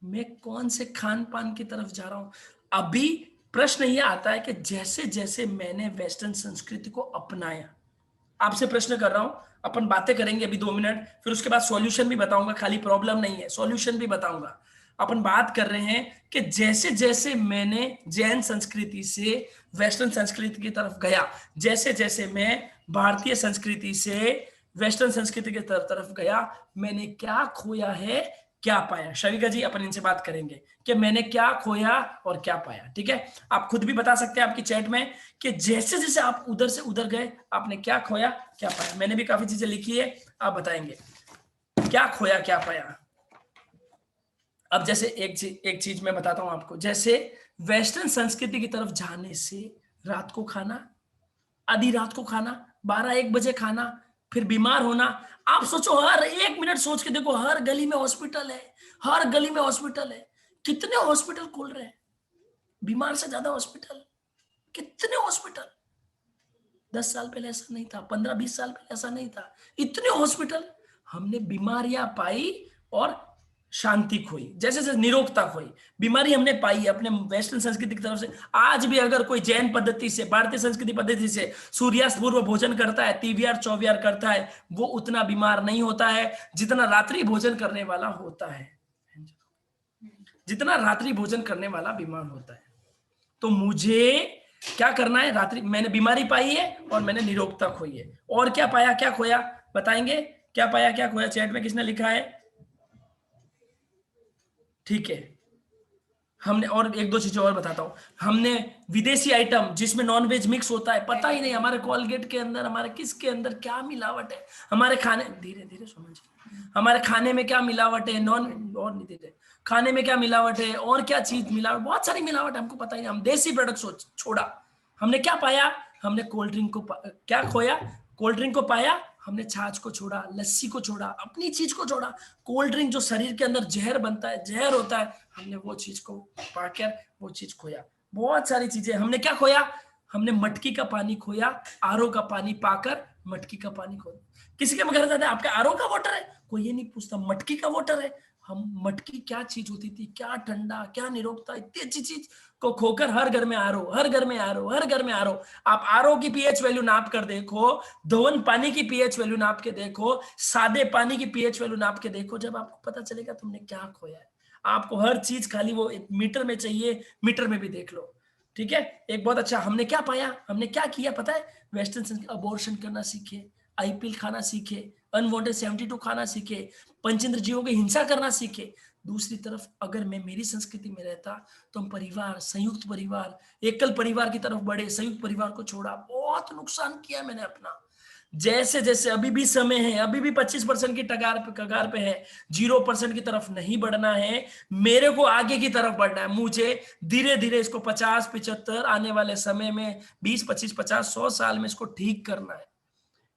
मैं कौन से खान पान की तरफ जा रहा हूं। अभी प्रश्न यह आता है कि जैसे जैसे मैंने वेस्टर्न संस्कृति को अपनाया, आपसे प्रश्न कर रहा हूं, अपन बातें करेंगे अभी 2 मिनट, फिर उसके बाद सॉल्यूशन भी बताऊंगा, खाली प्रॉब्लम नहीं है, सॉल्यूशन भी बताऊंगा। अपन बात कर रहे हैं कि जैसे जैसे मैंने जैन संस्कृति से वेस्टर्न संस्कृति की तरफ गया, जैसे जैसे मैं भारतीय संस्कृति से वेस्टर्न संस्कृति की तरफ गया, मैंने क्या खोया है, क्या पाया। शविका जी, अपन इनसे बात करेंगे कि मैंने क्या खोया और क्या पाया। ठीक है। आप खुद भी बता सकते हैं आपकी चैट में कि जैसे जैसे आप उधर से उधर गए, आपने क्या खोया क्या पाया। मैंने भी काफी चीजें लिखी है, आप बताएंगे क्या खोया क्या पाया। अब जैसे एक चीज मैं बताता हूं आपको, जैसे वेस्टर्न संस्कृति की तरफ जाने से रात को खाना, आधी रात को खाना, 12-1 बजे खाना, फिर बीमार होना। आप सोचो, हर 1 मिनट सोच के देखो, हर गली में हॉस्पिटल है, हर गली में हॉस्पिटल है। कितने हॉस्पिटल खोल रहे हैं, बीमार से ज्यादा हॉस्पिटल, कितने हॉस्पिटल। 10 साल पहले ऐसा नहीं था, 15-20 साल पहले ऐसा नहीं था, इतने हॉस्पिटल। हमने बीमारियां पाई और शांति खोई, जैसे जैसे निरोगता खोई, बीमारी हमने पाई अपने वेस्टर्न संस्कृति की तरफ से। आज भी अगर कोई जैन पद्धति से, भारतीय संस्कृति पद्धति से सूर्यास्त पूर्व भोजन करता है, तीवियार चौवियार करता है, वो उतना बीमार नहीं होता है जितना रात्रि भोजन करने वाला होता है, जितना रात्रि भोजन करने वाला बीमार होता है। तो मुझे क्या करना है, रात्रि मैंने बीमारी पाई है और मैंने निरोगता खोई है। और क्या पाया क्या खोया, बताएंगे क्या पाया क्या खोया। चैट में किसने लिखा है, ठीक है। हमने और 1-2 चीजें और बताता हूं। हमने विदेशी आइटम जिसमें नॉनवेज मिक्स होता है, पता ही नहीं हमारे कोलगेट के अंदर, हमारे किसके अंदर क्या मिलावट है, हमारे खाने, धीरे धीरे समझिए, हमारे खाने में क्या मिलावट है, और नहीं धीरे, खाने में क्या मिलावट है, और क्या चीज मिलावट, बहुत सारी मिलावट हमको पता ही नहीं। हम देसी प्रोडक्ट छोड़ा, हमने क्या पाया, हमने कोल्ड ड्रिंक को क्या खोया, कोल्ड ड्रिंक को पाया, हमने छाछ को छोड़ा, लस्सी को छोड़ा, अपनी चीज को छोड़ा। कोल्ड ड्रिंक जो शरीर के अंदर जहर बनता है, जहर होता है, हमने वो चीज को पाकर वो चीज खोया। बहुत सारी चीजें हमने क्या खोया, हमने मटकी का पानी खोया, आरओ का पानी पाकर मटकी का पानी खोया। किसी के घर जाते हैं, आपका आरओ का वाटर है, कोई ये नहीं पूछता मटकी का वाटर है, हम मटकी क्या चीज होती थी, क्या ठंडा, क्या निरोगता, इतनी अच्छी चीज को खोकर हर घर में आरो, हर घर में आरो, हर घर में आरो। आप आरओ की पीएच वैल्यू नाप कर देखो, धोवन पानी की पीएच वैल्यू नाप के देखो, सादे पानी की पीएच वैल्यू नाप के देखो, जब आपको पता चलेगा तुमने क्या खोया है। आपको हर चीज खाली वो मीटर में चाहिए, मीटर में भी देख लो, ठीक है। एक बहुत अच्छा हमने क्या पाया, हमने क्या किया पता है, वेस्टर्न अबॉर्शन करना सीखे, आईपीएल खाना सीखे, अनवांटेड 72 खाना सीखे, पंचेंद्र जीवों की हिंसा करना सीखे। दूसरी तरफ अगर मैं मेरी संस्कृति में रहता तो हम परिवार, संयुक्त परिवार, एकल परिवार की तरफ बढ़े, संयुक्त परिवार को छोड़ा, बहुत नुकसान किया मैंने अपना। जैसे जैसे अभी भी समय है, अभी भी 25% की कगार पे है, 0% की तरफ नहीं बढ़ना है, मेरे को आगे की तरफ बढ़ना है। मुझे धीरे धीरे इसको 50, 75 आने वाले समय में 20, 25, 50, 100 साल में इसको ठीक करना है।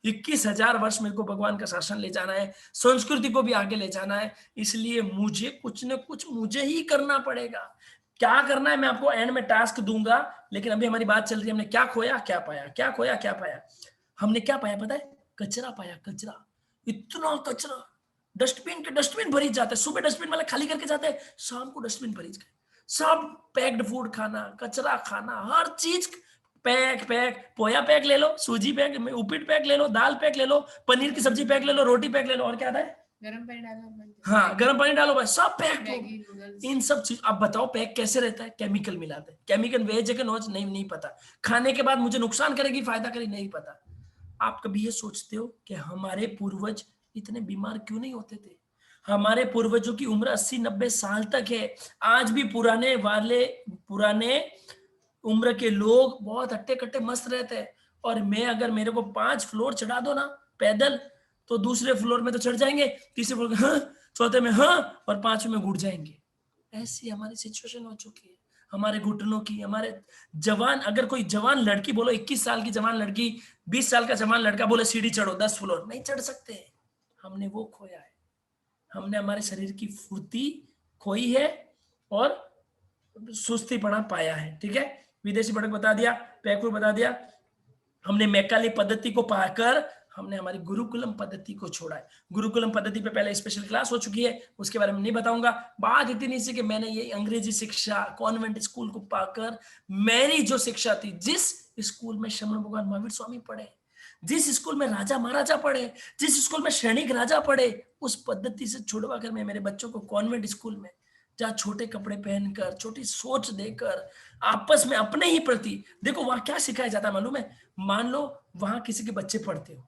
21,000 वर्ष मेरे को भगवान का शासन ले जाना है, संस्कृति को भी आगे ले जाना है। इसलिए मुझे कुछ न कुछ मुझे ही करना पड़ेगा। क्या करना है मैं आपको एंड में टास्क दूंगा, लेकिन अभी हमारी बात चल रही है हमने क्या खोया क्या पाया, क्या खोया क्या पाया। हमने क्या पाया पता है, कचरा पाया, कचरा, इतना कचरा, डस्टबिन के डस्टबिन भरी जाते हैं, सुबह डस्टबिन वाले खाली करके जाते हैं, शाम को डस्टबिन भरी गए, सब पैक्ड फूड खाना, कचरा खाना, हर चीज पैक पैक, पोया पैक ले लो, सूजी पैक, उपीट पैक ले लो, दाल पैक ले लो, पनीर की सब्जी पैक ले लो, रोटी पैक ले लो, और क्या था, गरम पानी डालो, हाँ गर्म पानी डालो भाई, सब पैक। मैगी नूडल्स, इन सब चीज अब बताओ पैक कैसे रहता है, केमिकल मिलाते हैं, केमिकल वेज है कि नॉन, नहीं पता, खाने के बाद मुझे नुकसान करेगी फायदा करेगी नहीं पता। आप कभी ये सोचते हो कि हमारे पूर्वज इतने बीमार क्यों नहीं होते थे? हमारे पूर्वजों की उम्र 80-90 साल तक है। आज भी पुराने उम्र के लोग बहुत हट्टे कट्टे मस्त रहते हैं। और मैं अगर मेरे को 5 फ्लोर चढ़ा दो ना पैदल, तो दूसरे फ्लोर में तो चढ़ जाएंगे, तीसरे फ्लोर में हाँ, चौथे में हाँ, और 5वें में घुट जाएंगे। ऐसी हमारी सिचुएशन हो चुकी है, हमारे घुटनों की। हमारे जवान, अगर कोई जवान लड़की बोलो, 21 साल की जवान लड़की, 20 साल का जवान लड़का बोले सीढ़ी चढ़ो 10 फ्लोर, नहीं चढ़ सकते। हमने वो खोया है, हमने हमारे शरीर की फुर्ती खोई है और सुस्ती पड़ा पाया है, ठीक है। विदेशी भटक बता दिया, पैकुर बता दिया, हमने मैकाली पद्धति को पाकर हमने हमारी गुरुकुलम पद्धति को छोड़ा है। गुरुकुलम पद्धति पे पहले स्पेशल क्लास हो चुकी है, उसके बारे में नहीं बताऊंगा। बात इतनी सी कि मैंने ये अंग्रेजी शिक्षा कॉन्वेंट स्कूल को पाकर मेरी जो शिक्षा थी, जिस स्कूल में शमण भगवान महावीर स्वामी पढ़े, जिस स्कूल में राजा महाराजा पढ़े, जिस स्कूल में सैनिक राजा पढ़े, उस पद्धति से छुड़वा कर मैं मेरे बच्चों को कॉन्वेंट स्कूल में, जहाँ छोटे कपड़े पहनकर, छोटी सोच देकर, आपस में अपने ही प्रति, देखो वहां क्या सिखाया जाता है मालूम है? मान लो वहां किसी के बच्चे पढ़ते हो,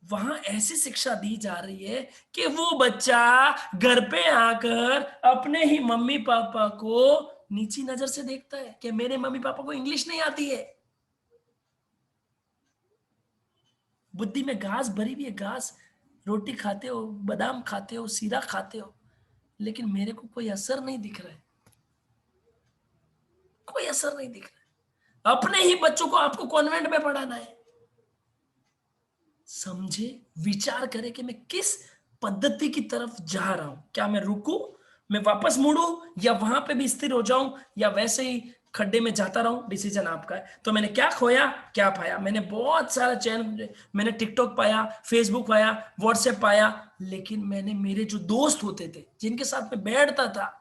वहां ऐसी शिक्षा दी जा रही है कि वो बच्चा घर पे आकर अपने ही मम्मी पापा को नीची नजर से देखता है कि मेरे मम्मी पापा को इंग्लिश नहीं आती है। बुद्धि में घास भरी हुई है, घास, रोटी खाते हो, बादाम खाते हो, सीरा खाते हो, लेकिन मेरे को कोई असर नहीं दिख रहा है, कोई असर नहीं दिख रहा है। अपने ही बच्चों को आपको कॉन्वेंट में पढ़ाना है। समझे, विचार करें कि मैं किस पद्धति की तरफ जा रहा हूं। क्या मैं रुकूं, मैं वापस मुड़ूं, या वहां पे भी स्थिर हो जाऊं, या वैसे ही खड्डे में जाता रहूं? डिसीजन आपका है। तो मैंने क्या खोया क्या पाया? मैंने बहुत सारा चैनल, मैंने टिकटॉक पाया, फेसबुक पाया, व्हाट्सएप पाया, लेकिन मैंने मेरे जो दोस्त होते थे, जिनके साथ मैं बैठता था,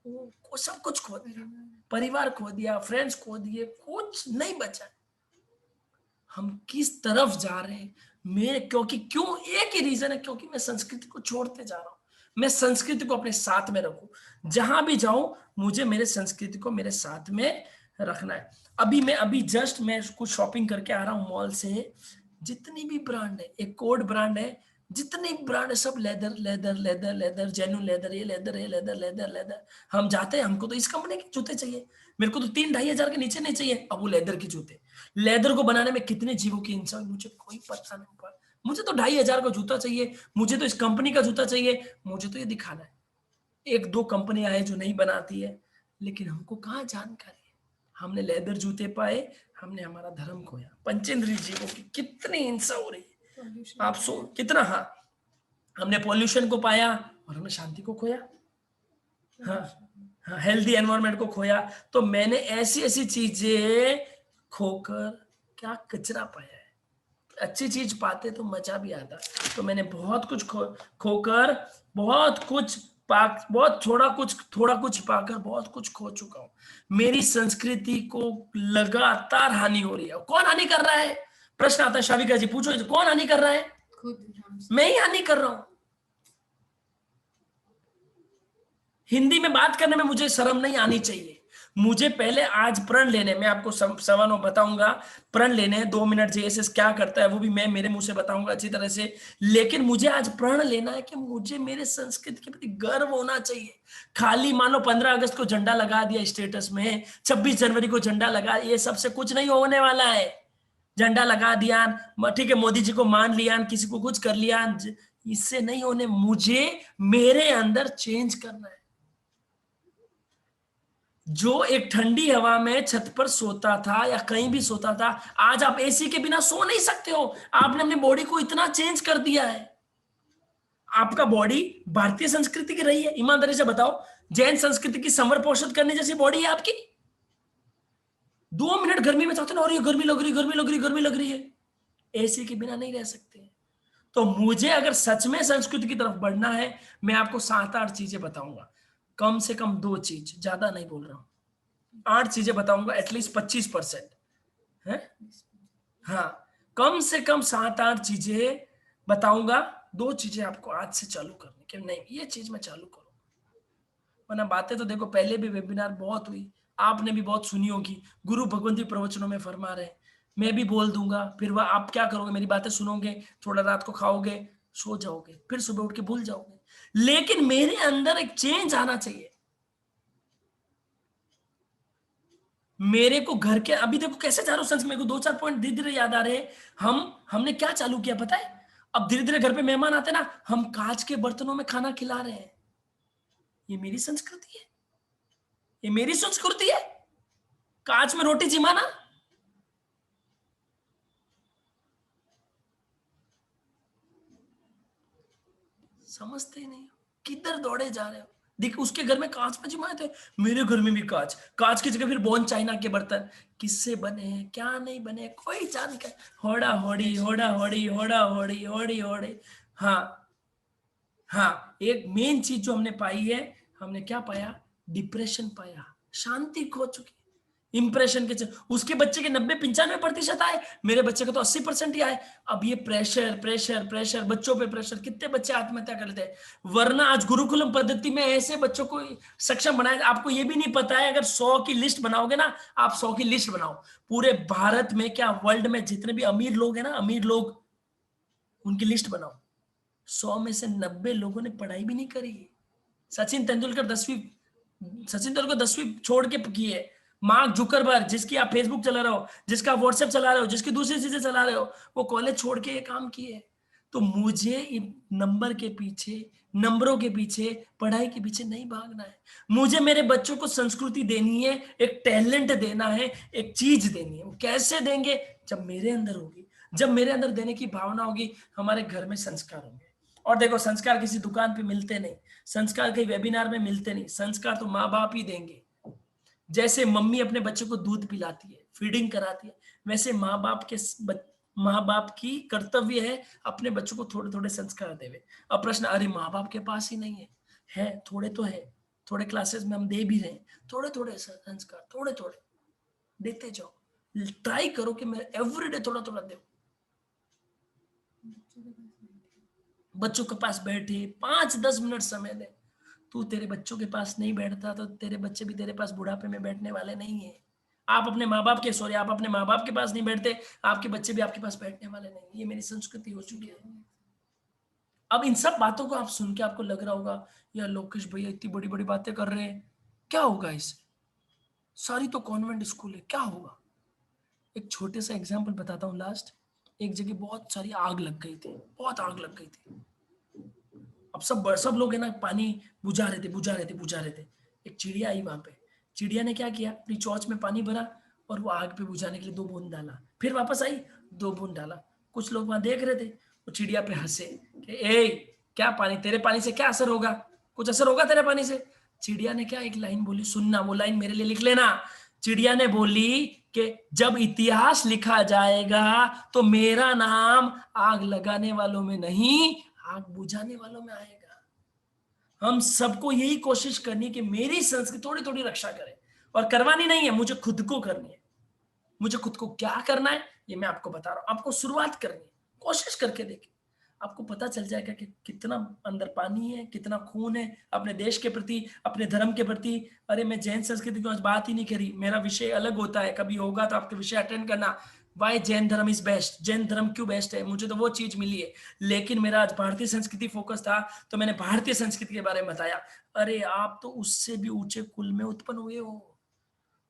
वो सब कुछ खो दिया, परिवार खो दिया, फ्रेंड्स खो दिए, कुछ नहीं बचा। हम किस तरफ जा रहे हैं? मैं क्यों एक ही रीजन है, क्योंकि मैं संस्कृति को छोड़ते जा रहा हूं। मैं संस्कृति को अपने साथ में रखूं, जहां भी जाऊं मुझे मेरे संस्कृति को मेरे साथ में रखना है। अभी जस्ट मैं कुछ शॉपिंग करके आ रहा हूं मॉल से। जितनी भी ब्रांड है, एक कोड ब्रांड है, जितनी ब्रांड है सब leather leather leather leather, genuine leather, ये लेदर, ये लेदर, लेदर लेदर। हम जाते हैं, हमको तो इस कंपनी के जूते चाहिए, मेरे को तो 3-2,500 के नीचे नहीं चाहिए। अब वो लेदर के जूते, लेदर को बनाने में कितने जीवों की हिंसा हुई, मुझे कोई पता नहीं पड़ा। मुझे तो 2,500 का जूता चाहिए, मुझे तो इस कंपनी का जूता चाहिए, मुझे तो ये दिखाना है। 1-2 कंपनियां हैं जो नहीं बनाती है, लेकिन हमको कहाँ जानकारी है। हमने लेदर जूते पाए, हमने हमारा धर्म खोया। पंचेंद्रिय जीवों की कितनी हिंसा हो रही है, आप सो कितना। हाँ, हमने पॉल्यूशन को पाया और हमने शांति को खोया। हाँ, हेल्दी एनवायरनमेंट को खोया। तो मैंने ऐसी ऐसी चीजें खोकर क्या कचरा पाया है। अच्छी चीज पाते तो मजा भी आता। तो मैंने बहुत कुछ खोकर बहुत कुछ पाक बहुत थोड़ा कुछ पाकर बहुत कुछ खो चुका हूं। मेरी संस्कृति को लगातार हानि हो रही है। कौन हानि कर रहा है? प्रश्न आता है, शाविका जी पूछो, कौन हानि कर रहा है? खुद हम मैं ही हानि कर रहा हूं। हिंदी में बात करने में मुझे शर्म नहीं आनी चाहिए। मुझे पहले आज प्रण लेने, मैं आपको सवालों बताऊंगा, प्रण लेने 2 मिनट जेएसएस क्या करता है वो भी मैं मेरे मुंह से बताऊंगा अच्छी तरह से। लेकिन मुझे आज प्रण लेना है कि मुझे मेरे संस्कृति के प्रति गर्व होना चाहिए। खाली मानो 15 अगस्त को झंडा लगा दिया स्टेटस में, 26 जनवरी को झंडा लगा, ये सबसे कुछ नहीं होने वाला है। झंडा लगा दिया, ठीक है, मोदी जी को मान लिया, किसी को कुछ कर लिया, इससे नहीं होने। मुझे मेरे अंदर चेंज करना है। जो एक ठंडी हवा में छत पर सोता था या कहीं भी सोता था, आज आप एसी के बिना सो नहीं सकते हो। आपने अपनी बॉडी को इतना चेंज कर दिया है। आपका बॉडी भारतीय संस्कृति की रही है, ईमानदारी से बताओ, जैन संस्कृति की संवर पोषित करने जैसी बॉडी है आपकी। 2 मिनट गर्मी में चाहते ना, और ये गर्मी लग रही, गर्मी लग रही, गर्मी लग रही है, एसी के बिना नहीं रह सकते। तो मुझे अगर सच में संस्कृति की तरफ बढ़ना है, मैं आपको 7-8 चीजें बताऊंगा। कम से कम 2 चीज, ज्यादा नहीं बोल रहा हूं, 8 चीजें बताऊंगा, एटलीस्ट 25% है। हाँ, कम से कम 7-8 चीजें बताऊंगा। 2 चीजें आपको आज से चालू करनी, कि नहीं ये चीज मैं चालू करूँ। वरना बातें तो देखो पहले भी वेबिनार बहुत हुई, आपने भी बहुत सुनी होगी, गुरु भगवंती प्रवचनों में फरमा रहे, मैं भी बोल दूंगा, फिर वह आप क्या करोगे, मेरी बातें सुनोगे, थोड़ा रात को खाओगे, सो जाओगे, फिर सुबह उठ के भूल जाओगे। लेकिन मेरे अंदर एक चेंज आना चाहिए। मेरे को घर के, अभी देखो कैसे जा रहा हूं संस, मेरे को 2-4 पॉइंट धीरे धीरे याद आ रहे हैं। हमने क्या चालू किया पता है? अब धीरे धीरे घर पे मेहमान आते ना, हम कांच के बर्तनों में खाना खिला रहे हैं। ये मेरी संस्कृति है, ये मेरी संस्कृति है। कांच में रोटी जिमाना, समझते ही नहीं हो, किधर दौड़े जा रहे हो। देख, उसके घर में कांच में जिमाए थे, मेरे घर में भी कांच, कांच की जगह फिर बोन चाइना के बर्तन। किससे बने हैं, क्या नहीं बने, कोई जान का, होड़ा होड़ी होड़ा होड़ी होड़ा होड़ी होड़ी होड़ी। हाँ हाँ, एक मेन चीज जो हमने पाई है, हमने क्या पाया? डिप्रेशन पाया, शांति खो चुकी। इंप्रेशन के उसके बच्चे के 90-95% आए, मेरे बच्चे का तो 80% ही आए। अब ये प्रेशर प्रेशर प्रेशर, बच्चों पे प्रेशर, कितने बच्चे आत्महत्या कर लेते हैं। वरना आज गुरुकुलम पद्धति में ऐसे बच्चों को सक्षम बनाया। आपको ये भी नहीं पता है, अगर 100 की लिस्ट बनाओगे ना, आप 100 की लिस्ट बनाओ, पूरे भारत में क्या वर्ल्ड में जितने भी अमीर लोग हैं ना, अमीर लोग, उनकी लिस्ट बनाओ, 100 में से 90 लोगों ने पढ़ाई भी नहीं करी। सचिन तेंदुलकर 10वीं छोड़ के की है। मार्क जुकरबर्ग, जिसकी आप फेसबुक चला रहे हो, जिसका व्हाट्सएप चला रहे हो, जिसकी दूसरी चीजें चला रहे हो, वो कॉलेज छोड़ के ये काम किए। तो मुझे नंबर के पीछे, नंबरों के पीछे, पढ़ाई के पीछे नहीं भागना है। मुझे मेरे बच्चों को संस्कृति देनी है, एक टैलेंट देना है, एक चीज देनी है। वो कैसे देंगे? जब मेरे अंदर होगी, जब मेरे अंदर देने की भावना होगी, हमारे घर में संस्कार होंगे। और देखो, संस्कार किसी दुकान पे मिलते नहीं, संस्कार कहीं वेबिनार में मिलते नहीं, संस्कार तो माँ बाप ही देंगे। जैसे मम्मी अपने बच्चे को दूध पिलाती है, फीडिंग कराती है, वैसे माँ बाप की कर्तव्य है अपने बच्चों को थोड़े थोड़े संस्कार देवे। अब प्रश्न, अरे माँ बाप के पास ही नहीं है थोड़े तो है, थोड़े क्लासेस में हम दे भी रहे हैं, थोड़े थोड़े संस्कार, थोड़े थोड़े देते जाओ। ट्राई करो कि मैं एवरीडे थोड़ा थोड़ा दे। बच्चों के पास बैठे 5-10 मिनट समय दे। तू तेरे बच्चों के पास नहीं बैठता तो तेरे बच्चे भी तेरे पास बुढ़ापे में बैठने वाले नहीं है। आप अपने माँ बाप के पास नहीं बैठते, आपके बच्चे भी आपके पास बैठने वाले नहीं। ये मेरी संस्कृति हो चुकी है। अब इन सब बातों को आप सुन के आपको लग रहा होगा, यार लोकेश भैया इतनी बड़ी बड़ी बातें कर रहे हैं, क्या होगा इससे? सारी तो कॉन्वेंट स्कूल है, क्या होगा? एक छोटे सा एग्जाम्पल बताता हूँ। लास्ट एक जगह बहुत सारी आग लग गई थी, बहुत आग लग गई थी। अब सब लोग है ना, पानी बुझा रहे थे। एक चिड़िया आई वहां पे। चिड़िया ने क्या किया, अपनी चोंच में पानी भरा और वो आग पे बुझाने के लिए 2 बूंद डाला, फिर वापस आई, 2 बूंद डाला। कुछ लोग वहां देख रहे थे, वो चिड़िया पे हंसे कि ए क्या पानी, तेरे पानी से क्या असर होगा, कुछ असर होगा तेरे पानी से? चिड़िया ने क्या एक लाइन बोली, सुनना, वो लाइन मेरे लिए लिख लेना। चिड़िया ने बोली कि जब इतिहास लिखा जाएगा तो मेरा नाम आग लगाने वालों में नहीं, आग बुझाने वालों में आएगा। हम सबको यही कोशिश करनी है कि मेरी संस्कृति थोड़ी थोड़ी रक्षा करे, और करवानी नहीं है, मुझे खुद को करनी है। मुझे खुद को क्या करना है ये मैं आपको बता रहा हूं। आपको शुरुआत करनी है, कोशिश करके देखिए, आपको पता चल जाएगा कि कितना अंदर पानी है, कितना खून है अपने देश के प्रति, अपने धर्म के प्रति। अरे मैं जैन संस्कृति की आज बात ही नहीं करी, मेरा विषय अलग होता है, कभी होगा तो आपके विषय अटेंड करना। वाई जैन धर्म इज बेस्ट, जैन धर्म क्यों बेस्ट है, मुझे तो वो चीज मिली है। लेकिन मेरा आज भारतीय संस्कृति फोकस था, तो मैंने भारतीय संस्कृति के बारे में बताया। अरे आप तो उससे भी ऊंचे कुल में उत्पन्न हुए हो,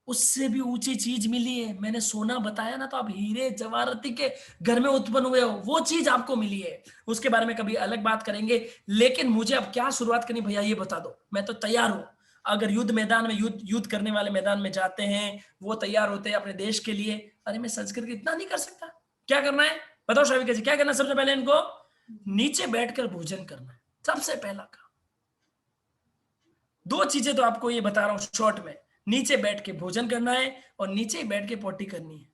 उससे भी ऊंची चीज मिली है। मैंने सोना बताया ना, तो आप हीरे जवाहराती के घर में उत्पन्न हुए हो, वो चीज आपको मिली है। उसके बारे में कभी अलग बात करेंगे। लेकिन मुझे अब क्या शुरुआत करनी भैया ये बता दो, मैं तो तैयार हूं। अगर युद्ध मैदान में, युद्ध करने वाले मैदान में जाते हैं, वो तैयार होते हैं अपने देश के लिए। अरे मैं संस्कृत इतना नहीं कर सकता, क्या करना है बताओ शाविका जी, क्या करना है? सबसे पहले इनको नीचे बैठकर भोजन करना है, सबसे पहला काम। दो चीजें तो आपको ये बता रहा हूं शॉर्ट में, नीचे बैठ के भोजन करना है और नीचे बैठ के पोटी करनी है।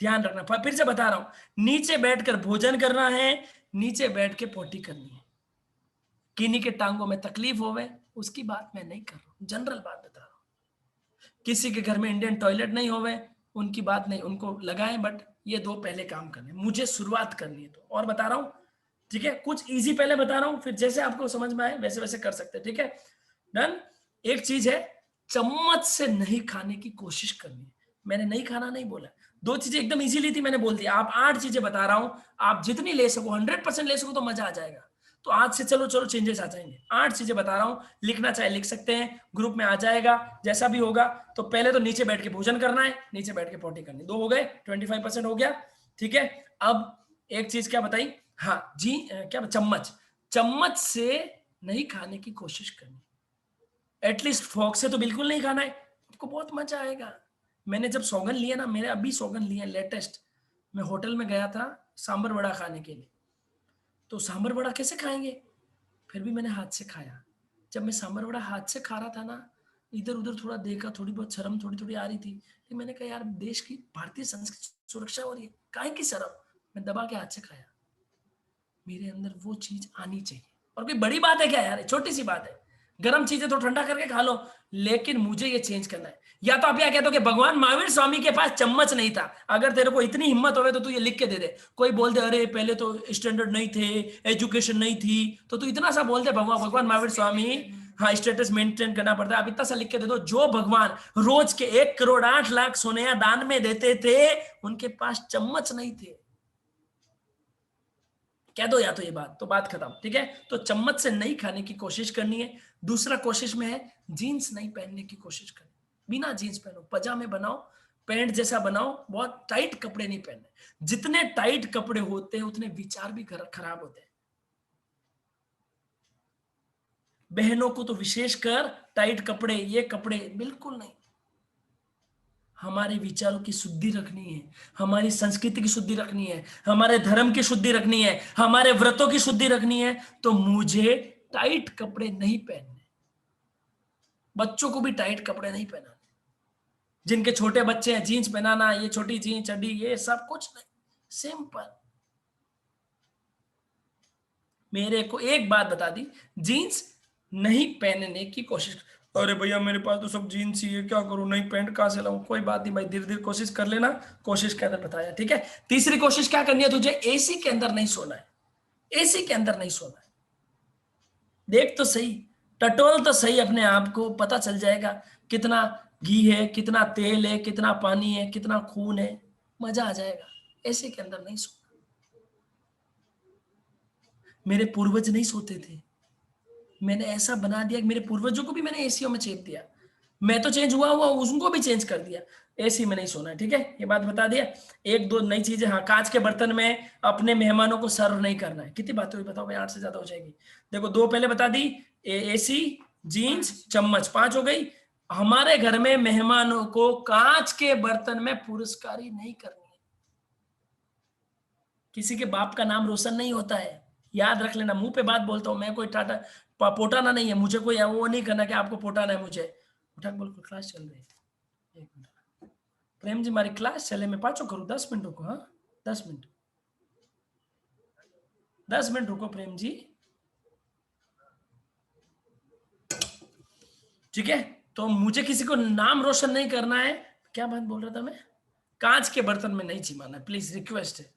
ध्यान रखना, फिर से बता रहा हूं, नीचे बैठकर भोजन करना है, नीचे बैठ के पोटी करनी है। किन्हीं के टांगों में तकलीफ होवे उसकी बात मैं नहीं कर रहा हूं, जनरल बात बता रहा हूं। किसी के घर में इंडियन टॉयलेट नहीं होवे उनकी बात नहीं, उनको लगाएं, बट ये दो पहले काम करने, मुझे शुरुआत करनी है तो। और बता रहा हूं, ठीक है, कुछ इजी पहले बता रहा हूं, फिर जैसे आपको समझ में आए वैसे वैसे कर सकते हैं, ठीक है, डन। एक चीज है, चम्मच से नहीं खाने की कोशिश करनी है। मैंने नहीं खाना नहीं बोला, दो चीजें एकदम इजीली थी, मैंने बोल दिया। आप 8 चीजें बता रहा हूं, आप जितनी ले सको 100% ले सको तो मजा आ जाएगा। तो आज से चलो चलो चेंजेस आ जाएंगे। 8 चीजें बता रहा हूं, लिखना चाहे लिख सकते हैं, ग्रुप में आ जाएगा जैसा भी होगा। तो पहले तो नीचे बैठ के भोजन करना है, नीचे बैठ के पोटी करनी, 2 हो गए, 25% हो गया, ठीक है। अब एक चीज क्या बताई, हाँ जी, क्या, चम्मच, चम्मच से नहीं खाने की कोशिश करनी, एटलीस्ट फोक से तो बिल्कुल नहीं खाना है, आपको बहुत मजा आएगा। मैंने जब सौगन लिया ना, मेरे अभी सौगन लिए लेटेस्ट, मैं होटल में गया था सांबर वड़ा खाने के लिए। तो सांबर वड़ा कैसे खाएंगे, फिर भी मैंने हाथ से खाया। जब मैं सांबर वड़ा हाथ से खा रहा था ना, इधर उधर थोड़ा देखा, थोड़ी बहुत शर्म थोड़ी थोड़ी आ रही थी, लेकिन मैंने कहा यार देश की भारतीय संस्कृति सुरक्षा हो रही है, काहे की शर्म। मैं दबा के हाथ से खाया। मेरे अंदर वो चीज आनी चाहिए। और कोई बड़ी बात है क्या यार, छोटी सी बात है, गर्म चीजें तो ठंडा करके खा लो, लेकिन मुझे ये चेंज करना है। या तो आप क्या कहते हो कि भगवान महावीर स्वामी के पास चम्मच नहीं था। अगर तेरे को इतनी हिम्मत होवे तो तू ये लिख के दे दे। कोई बोल दे अरे पहले तो स्टैंडर्ड नहीं थे, एजुकेशन नहीं थी, तो तू इतना सा बोल दे भगवान महावीर स्वामी, हाँ स्टेटस मेंटेन करना पड़ता है। आप इतना सा लिख के दे दो, जो भगवान रोज के 1,08,00,000 सोने दान में देते थे, उनके पास चम्मच नहीं थे। कह दो या तो ये बात, तो बात खत्म, ठीक है। तो चम्मच से नहीं खाने की कोशिश करनी है। दूसरा कोशिश में है, जीन्स नहीं पहनने की कोशिश करनी, बिना जीन्स पहनो, पजामे बनाओ, पैंट जैसा बनाओ, बहुत टाइट कपड़े नहीं पहनने। जितने टाइट कपड़े होते हैं उतने विचार भी खराब होते हैं। बहनों को तो विशेषकर टाइट कपड़े, ये कपड़े बिल्कुल नहीं। हमारे विचारों की शुद्धि रखनी है, हमारी संस्कृति की शुद्धि रखनी है, हमारे धर्म की शुद्धि रखनी है, हमारे व्रतों की शुद्धि रखनी है, तो मुझे टाइट कपड़े नहीं पहनने। बच्चों को भी टाइट कपड़े नहीं पहनाने। जिनके छोटे बच्चे हैं, जीन्स पहनाना, ये छोटी जीन्स चड्डी, ये सब कुछ नहीं, सिंपल। मेरे को एक बात बता दी, जीन्स नहीं पहनने की कोशिश। अरे भैया मेरे पास तो सब जीन्स ही है, क्या करूं, नई पैंट कहां से लाऊं। कोई बात नहीं भाई, धीरे धीरे कोशिश कर लेना, कोशिश के अंदर बताया, ठीक है। तीसरी कोशिश क्या करनी है तुझे, एसी के अंदर नहीं सोना है, एसी के अंदर नहीं सोना है। देख तो सही, टटोल तो सही, अपने आप को पता चल जाएगा कितना घी है, कितना तेल है, कितना पानी है, कितना खून है, मजा आ जाएगा। एसी के अंदर नहीं सोना। मेरे पूर्वज नहीं सोते थे, मैंने ऐसा बना दिया कि मेरे पूर्वजों को भी मैंने एसीओ में चेप दिया। मैं तो चेंज हुआ उनको भी चेंज कर दिया। एसी में नहीं सोना है, ठीक है, ये बात बता दिया। एक दो नई चीजें, हाँ, कांच के बर्तन में अपने मेहमानों को सर्व नहीं करना है। कितनी बातें हुई बताओ भाई, 8 से ज्यादा हो जाएगी। देखो, 2 पहले बता दी, एसी, जीन्स, चम्मच, 5 हो गई। हमारे घर में मेहमानों को कांच के बर्तन में पुरस्कारी नहीं करनी है। किसी के बाप का नाम रोशन नहीं होता है, याद रख लेना। मुंह पे बात बोलता हूं मैं, कोई टाटा पोटाना नहीं है मुझे, कोई वो नहीं करना कि आपको पोटाना है मुझे। उठा के बोल, क्लास चल रही है, 1 मिनट प्रेम जी, हमारी क्लास चले, मैं पाँचों करूँ, 10 मिनट रुको, हाँ 10 मिनट, 10 मिनट रुको प्रेम जी। ठीक है, तो मुझे किसी को नाम रोशन नहीं करना है। क्या बात बोल रहा था मैं? कांच के बर्तन में नहीं चिमाना, प्लीज रिक्वेस्ट है।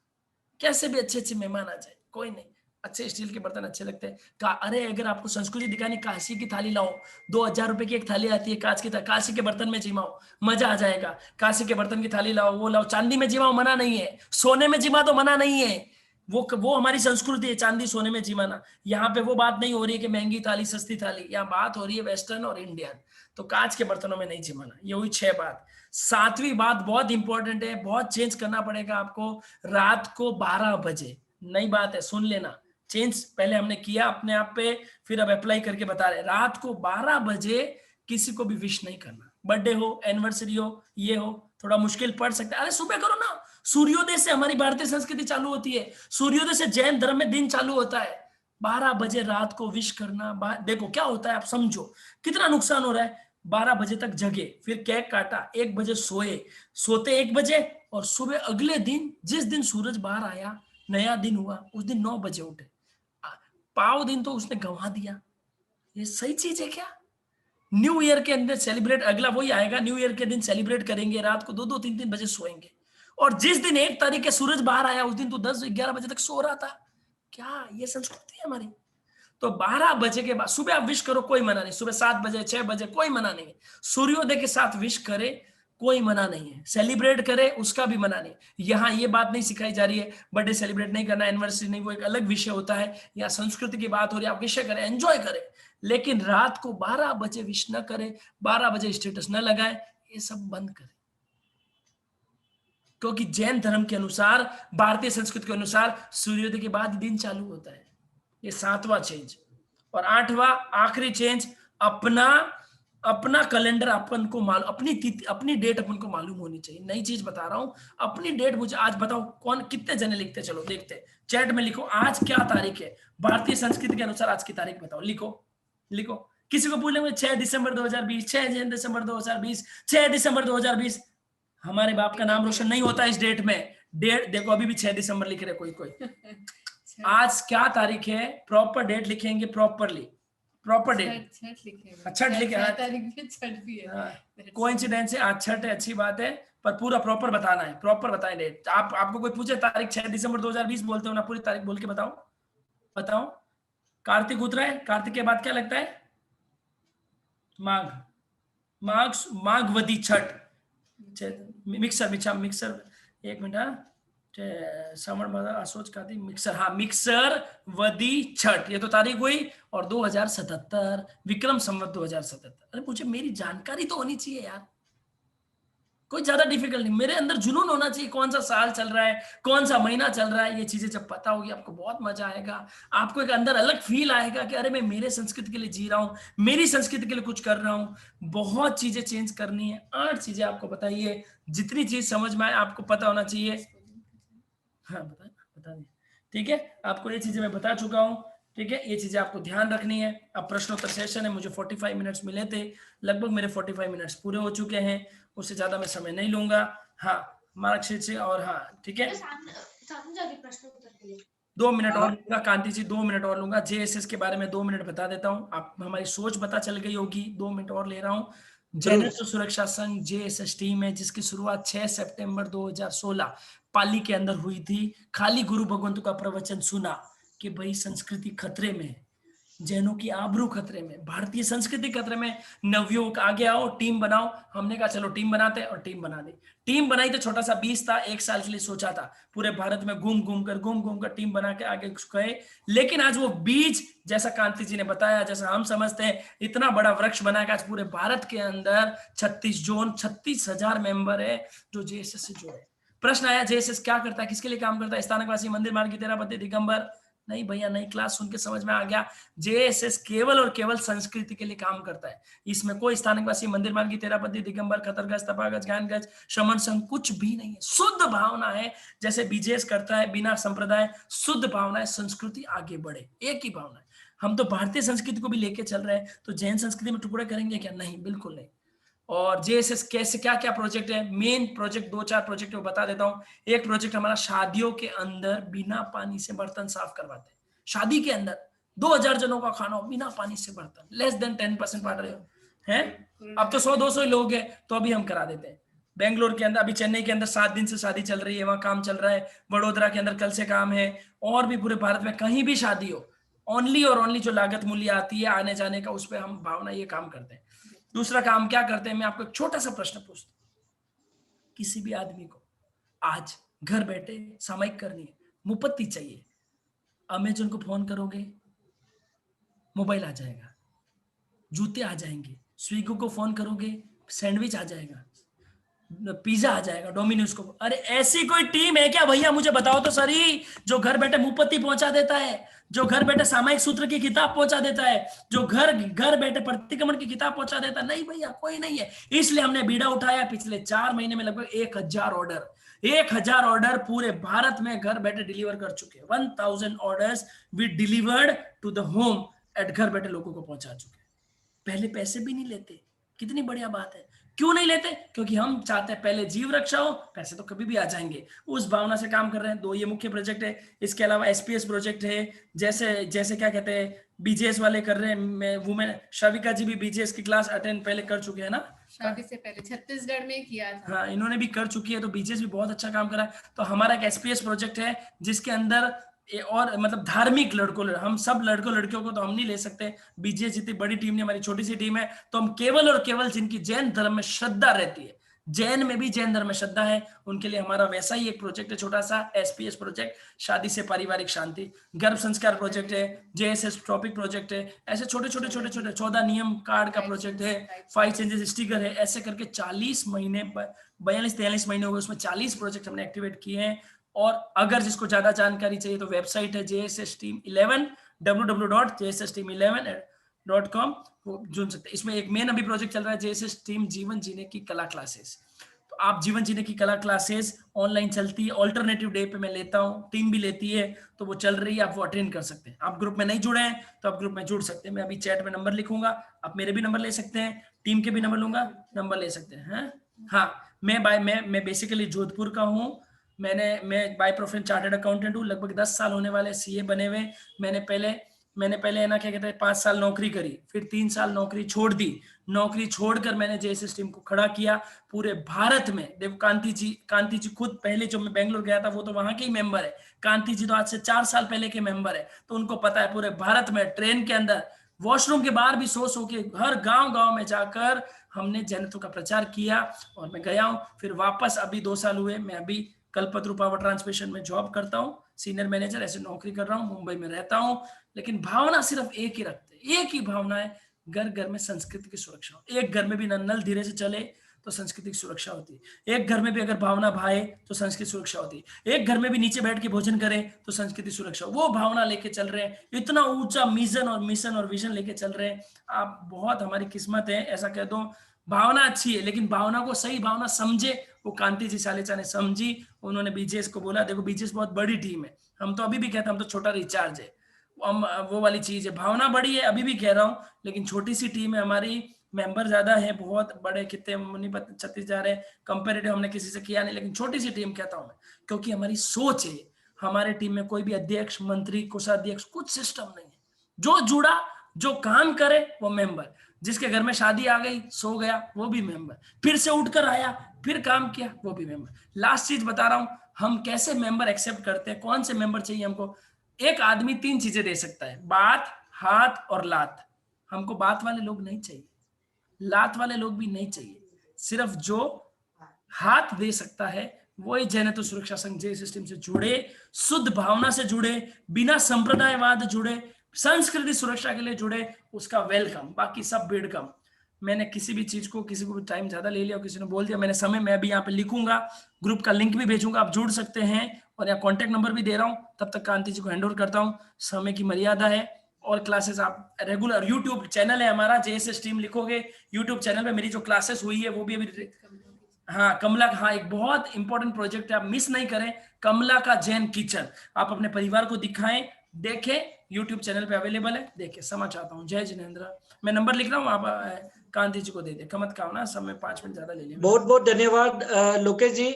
कैसे भी अच्छे अच्छे मेहमान आ जाए कोई नहीं, अच्छे स्टील के बर्तन अच्छे लगते हैं। अरे अगर आपको संस्कृति दिखानी, काशी की थाली लाओ, 2000 रुपए की एक थाली आती है कांच की, काशी के बर्तन में जिमाओ, मजा आ जाएगा। काशी के बर्तन की थाली लाओ, वो लाओ, चांदी में जिमाओ, मना नहीं है। सोने में जिमा तो मना नहीं है, वो हमारी संस्कृति है, चांदी सोने में जिमाना। यहाँ पे वो बात नहीं हो रही है कि महंगी थाली सस्ती थाली, यहाँ बात हो रही है वेस्टर्न और इंडियन। तो कांच के बर्तनों में नहीं जिमाना, ये हुई 6 बात। 7वीं बात बहुत इंपॉर्टेंट है, बहुत चेंज करना पड़ेगा आपको। रात को 12 बजे, नई बात है, सुन लेना। चेंज पहले हमने किया अपने आप पे, फिर अब अप्लाई करके बता रहे। रात को 12 बजे किसी को भी विश नहीं करना। बर्थडे हो, एनिवर्सरी हो, ये हो, थोड़ा मुश्किल पड़ सकता है, अरे सुबह करो ना। सूर्योदय से हमारी भारतीय संस्कृति चालू होती है, सूर्योदय से जैन धर्म में दिन चालू होता है। 12 बजे रात को विश करना। देखो क्या होता है, आप समझो कितना नुकसान हो रहा है। 12 बजे तक जगे, फिर केक काटा, 1 बजे सोते 1 बजे, और सुबह अगले दिन जिस दिन सूरज बाहर आया, नया दिन हुआ, उस दिन 9 बजे उठे। पाव दिन तो उसने गंवा दिया। ये सही चीज है क्या? न्यू ईयर के अंदर सेलिब्रेट, अगला वही आएगा, न्यू ईयर के दिन सेलिब्रेट करेंगे, रात को 2-2, 3-3 बजे सोएंगे। और जिस दिन 1 तारीख के सूरज बाहर आया, उस दिन तो 10-11 बजे तक सो रहा था। क्या ये संस्कृति है हमारी? तो 12 बजे के बाद सुबह आप विश करो, कोई मना नहीं। सुबह 7 बजे, 6 बजे, कोई मना नहीं है। सूर्योदय के साथ विश करे, कोई मना नहीं है। सेलिब्रेट करे, उसका भी मना नहीं। यहाँ ये बात नहीं सिखाई जा रही है बर्थडे सेलिब्रेट नहीं करना, एनिवर्सरी नहीं, वो एक अलग विषय होता है। या संस्कृति की बात हो रही है, आप विषय करें, एंजॉय करें, लेकिन रात को 12 बजे विश न करें, 12 बजे स्टेटस न लगाए, ये सब बंद करें। क्योंकि जैन धर्म के अनुसार, भारतीय संस्कृति के अनुसार सूर्योदय के बाद दिन चालू होता है। ये 7वां चेंज। और 8वां आखिरी चेंज, अपना कैलेंडर अपन को मालूम, अपनी तिथि, अपनी डेट अपन को मालूम होनी चाहिए। नई चीज बता रहा हूं, अपनी डेट मुझे आज बताओ। कौन कितने जने लिखते, चलो देखते, चैट में लिखो आज क्या तारीख है, भारतीय संस्कृति के अनुसार आज की तारीख बताओ। लिखो। किसी को पूछेंगे 6 दिसंबर 2020, 6 दिसंबर 2020, 6 दिसंबर 2020। हमारे बाप का नाम रोशन नहीं होता इस डेट में। डेट देखो, अभी भी 6 दिसंबर लिख रहे कोई। आज क्या तारीख है, प्रॉपर डेट लिखेंगे, प्रॉपरली प्रॉपर डेट। छठ लिखे, कोइंसिडेंस है, आज छठ है, अच्छी बात है, पर पूरा प्रॉपर बताना है, प्रॉपर बताएं डेट। आपको कोई पूछे तारीख 6 दिसंबर 2020 बोलते हो ना, पूरी तारीख बोल के बताओ। कार्तिक उतरा है, कार्तिक के बाद क्या लगता है? माघवदी छठ। मिक्सर 1 मिनट, श्रावण असोज कार्तिक मिक्सर, हाँ मिक्सर वदी छठ, ये तो तारीख हुई। और 2077 विक्रम संवत 2077। अरे मुझे मेरी जानकारी तो होनी चाहिए यार, कोई ज्यादा डिफिकल्ट नहीं। मेरे अंदर जुनून होना चाहिए, कौन सा साल चल रहा है, कौन सा महीना चल रहा है। ये चीजें जब पता होगी, आपको बहुत मजा आएगा। आपको एक अंदर अलग फील आएगा कि अरे मैं मेरे संस्कृति के लिए जी रहा हूँ, मेरी संस्कृति के लिए कुछ कर रहा हूँ। बहुत चीजें चेंज करनी है। 8 चीजें आपको बताइए, जितनी चीज समझ में आए आपको पता होना चाहिए। हाँ बता दें, ठीक है, आपको ये चीजें मैं बता चुका हूँ, ठीक है, ये चीजें आपको ध्यान रखनी है। अब प्रश्नोत्तर सेशन है, मुझे 45 मिनट्स मिले थे, लगभग मेरे 45 मिनट्स पूरे हो चुके हैं, उससे ज्यादा मैं समय नहीं लूंगा। हाँ मार्कशीट से, और हाँ ठीक है, 2 मिनट और लूंगा कांति जी, 2 मिनट और लूंगा। जेएसएस के बारे में 2 मिनट बता देता हूँ, आप हमारी सोच पता चल गई होगी। 2 मिनट और ले रहा हूँ। जैनत्व सुरक्षा संघ जेएसएस टीम है, जिसकी शुरुआत 6 सितंबर 2016 पाली के अंदर हुई थी। खाली गुरु भगवंतु का प्रवचन सुना कि भाई संस्कृति खतरे में है, जैनों की आबरू खतरे में, भारतीय संस्कृति खतरे में, नवयुवक आगे आओ, टीम बनाओ। हमने कहा चलो टीम बनाते हैं, और टीम बना दी। टीम बनाई तो छोटा सा 20 था, 1 साल के लिए सोचा था, पूरे भारत में घूम घूम कर टीम बना के आगे गए। लेकिन आज वो बीज, जैसा कांति जी ने बताया, जैसा हम समझते हैं, इतना बड़ा वृक्ष बना के आज पूरे भारत के अंदर 36 जोन, 36,000 मेंबर है जो जेएसएस से जुड़े। प्रश्न आया, जेएसएस क्या करता है, किसके लिए काम करता है? स्थानकवासी, मंदिर मार्ग की तेरापंथी, दिगंबर? नहीं भैया नहीं, क्लास सुन के समझ में आ गया। जेएसएस केवल और केवल संस्कृति के लिए काम करता है। इसमें कोई स्थानकवासी, मंदिर मार्गी, तेरापंथी, दिगंबर, खतरगज, तपागज, ज्ञानगज, श्रमण संघ कुछ भी नहीं है। शुद्ध भावना है, जैसे बीजेएस करता है, बिना संप्रदाय, शुद्ध भावना है, संस्कृति आगे बढ़े, एक ही भावना है। हम तो भारतीय संस्कृति को भी लेके चल रहे हैं, तो जैन संस्कृति में टुकड़े करेंगे क्या? नहीं, बिल्कुल नहीं। और जेएसएस कैसे, क्या क्या प्रोजेक्ट है? मेन प्रोजेक्ट 2-4 प्रोजेक्ट है, वो बता देता हूँ। एक प्रोजेक्ट हमारा शादियों के अंदर बिना पानी से बर्तन साफ करवाते हैं। शादी के अंदर 2000 जनों का खाना बिना पानी से बर्तन, लेस देन 10% वाटर, हैं, अब तो 100-200 लोग हैं, तो अभी हम करा देते हैं। बेंगलोर के अंदर, अभी चेन्नई के अंदर 7 दिन से शादी चल रही है, वहां काम चल रहा है, वडोदरा के अंदर कल से काम है, और भी पूरे भारत में कहीं भी शादी हो, ओनली और ओनली जो लागत मूल्य आती है आने जाने का, उस पर हम भावना ये काम करते हैं। दूसरा काम क्या करते हैं, मैं आपको एक छोटा सा प्रश्न पूछता हूँ। किसी भी आदमी को आज घर बैठे सामयिक करनी है, मुपत्ति चाहिए, अमेजन को फोन करोगे, मोबाइल आ जाएगा, जूते आ जाएंगे, स्विगी को फोन करोगे, सैंडविच आ जाएगा, पिज्जा आ जाएगा, डोमिनोज को। अरे ऐसी कोई टीम है क्या भैया, मुझे बताओ तो सही, जो घर बैठे मुपत्ति पहुंचा देता है, जो घर बैठे सामायिक सूत्र की किताब पहुंचा देता है, जो घर बैठे प्रतिक्रमण की किताब पहुंचा देता है? नहीं भैया, कोई नहीं है। इसलिए हमने बीड़ा उठाया, पिछले 4 महीने में लगभग 1000 ऑर्डर पूरे भारत में घर बैठे डिलीवर कर चुके हैं। 1000 orders we delivered to the home at, घर बैठे लोगों को पहुंचा चुके हैं। पहले पैसे भी नहीं लेते, कितनी बढ़िया बात है। क्यों नहीं लेते? क्योंकि हम चाहते हैं पहले जीव रक्षा हो, पैसे तो कभी भी आ जाएंगे, उस भावना से काम कर रहे हैं। 2 ये मुख्य प्रोजेक्ट है, इसके अलावा एसपीएस प्रोजेक्ट है, जैसे क्या कहते हैं, बीजेएस वाले कर रहे हैं, वुमेन शाविका जी भी बीजेएस की क्लास अटेंड पहले कर चुके हैं ना, शादी से पहले छत्तीसगढ़ में किया था। हाँ, इन्होंने भी कर चुकी है, तो बीजेएस भी बहुत अच्छा काम करा है। तो हमारा एक एसपीएस प्रोजेक्ट है जिसके अंदर और मतलब धार्मिक लड़कों, हम सब लड़कों लड़कियों को तो हम नहीं ले सकते, बीजेएस जितनी बड़ी टीम नहीं, हमारी छोटी सी टीम है, तो हम केवल और केवल जिनकी जैन धर्म में श्रद्धा रहती है, जैन में भी जैन धर्म में श्रद्धा है, उनके लिए हमारा वैसा ही एक प्रोजेक्ट है, छोटा सा एसपीएस प्रोजेक्ट, शादी से पारिवारिक शांति, गर्भ संस्कार प्रोजेक्ट है, जेएसएस टॉपिक प्रोजेक्ट है, ऐसे छोटे 14 नियम कार्ड का प्रोजेक्ट है, 5 चेंजेस स्टिकर है, ऐसे करके 40 महीने 42-43 महीने हो गए, उसमें 40 प्रोजेक्ट हमने एक्टिवेट किए हैं। और अगर जिसको ज्यादा जानकारी चाहिए तो वेबसाइट है JSS Team 11, www.jssteam11.com, वो जुड़ सकते हैं। इसमें एक मेन अभी प्रोजेक्ट चल रहा है JSS Team जीवन जीने की कला क्लासेस। तो आप जीवन जीने की कला क्लासेस ऑनलाइन चलती है, ऑल्टरनेटिव डे पे मैं लेता हूँ, टीम भी लेती है, तो वो चल रही है, आप वो अटेंड कर सकते हैं। आप ग्रुप में नहीं जुड़े हैं तो आप ग्रुप में जुड़ सकते हैं, मैं अभी चैट में नंबर लिखूंगा, आप मेरे भी नंबर ले सकते हैं, टीम के भी नंबर लूंगा, नंबर ले सकते हैं। हाँ, मैं बेसिकली जोधपुर का हूँ, मैं बाय प्रोफेशन चार्टर्ड अकाउंटेंट हूँ, लगभग 10 साल होने वाले सीए बने हुए। मैंने पहले ना क्या कहते हैं 5 साल नौकरी करी, फिर 3 साल नौकरी छोड़ दी, नौकरी छोड़कर मैंने जेएसएस टीम को खड़ा किया पूरे भारत में। देखो कांति जी खुद पहले जो मैं बेंगलोर गया था वो तो वहां के ही मेंबर है, कांति जी तो आज से 4 साल पहले के मेंबर है, तो उनको पता है पूरे भारत में ट्रेन के अंदर, वॉशरूम के बाहर भी सो के हर गांव में जाकर हमने जैनत्व का प्रचार किया। और मैं गया हूँ, फिर वापस अभी 2 साल हुए, मैं अभी कल्पतरु पावर ट्रांसमिशन में जॉब करता हूँ, सीनियर मैनेजर ऐसे नौकरी कर रहा हूँ, मुंबई में रहता हूँ। लेकिन भावना सिर्फ एक ही रखते, एक ही भावना है, घर घर में संस्कृति की सुरक्षा हो। एक घर में भी नल धीरे से चले तो संस्कृति की सुरक्षा होती है, एक घर में भी अगर भावना भाए तो संस्कृति सुरक्षा होती है, एक घर में भी नीचे बैठ के भोजन करे तो संस्कृति सुरक्षा। वो भावना लेके चल रहे हैं, इतना ऊंचा मिशन और विजन लेके चल रहे हैं। आप बहुत हमारी किस्मत है, ऐसा कह दो। भावना अच्छी है, लेकिन भावना को सही भावना समझे, वो कांति जी सालेचा ने समझी। उन्होंने बीजेएस को बोला देखो बीजेएस बहुत बड़ी टीम है, हम तो अभी भी कहते हैं हम तो छोटा रिचार्ज है, हम वो वाली चीज है, भावना बड़ी है, अभी भी कह रहा हूँ, लेकिन छोटी सी टीम है हमारी, मेंबर ज्यादा है, बहुत बड़े कितने 36 जा रहे हैं, कंपेरेटिव हमने किसी से किया नहीं, लेकिन छोटी सी टीम कहता हूं मैं, क्योंकि हमारी सोच है, हमारे टीम में कोई भी अध्यक्ष, मंत्री, कोषाध्यक्ष, कुछ सिस्टम नहीं है। जो जुड़ा, जो काम करे वो मेंबर, जिसके घर में शादी आ गई सो गया वो भी मेंबर, फिर से उठकर आया फिर काम किया वो भी मेंबर। लास्ट चीज बता रहा हूं, हम कैसे मेंबर एक्सेप्ट करते हैं, कौन से मेंबर चाहिए हमको। एक आदमी 3 चीजें दे सकता है, बात, हाथ और लात। हमको बात वाले लोग नहीं चाहिए, लात वाले लोग भी नहीं चाहिए, सिर्फ जो हाथ दे सकता है वही जैनत्व सुरक्षा संघ जे सिस्टम से जुड़े, शुद्ध भावना से जुड़े, बिना संप्रदायवाद जुड़े, संस्कृति सुरक्षा के लिए जुड़े, उसका वेलकम, बाकी सब वेलकम। मैंने किसी भी चीज को, किसी को भी टाइम ज्यादा ले लिया, किसी ने बोल दिया, मैंने समय मैं अभी यहाँ पे लिखूंगा, ग्रुप का लिंक भी भेजूंगा, आप जुड़ सकते हैं, और यहाँ कॉन्टेक्ट नंबर भी दे रहा हूँ। तब तक कांति जी को हैंड ओवर करता हूँ, समय की मर्यादा है। और क्लासेस आप रेगुलर, यूट्यूब चैनल है हमारा जेएसएस टीम लिखोगे, यूट्यूब चैनल पे मेरी जो क्लासेस हुई है वो भी अभी, हाँ कमला, हाँ एक बहुत इंपॉर्टेंट प्रोजेक्ट है, आप मिस नहीं करें, कमला का जैन किचन, आप अपने परिवार को दिखाएं, देखें, यूट्यूब चैनल पे अवेलेबल है, देखें। समझ चाहता हूँ। जय जिनेंद्र। मैं नंबर लिख रहा हूँ, आप कांति जी को दे दे, कमत का ना, समय 5 मिनट ज्यादा ले लिया। बहुत बहुत धन्यवाद लोकेश जी।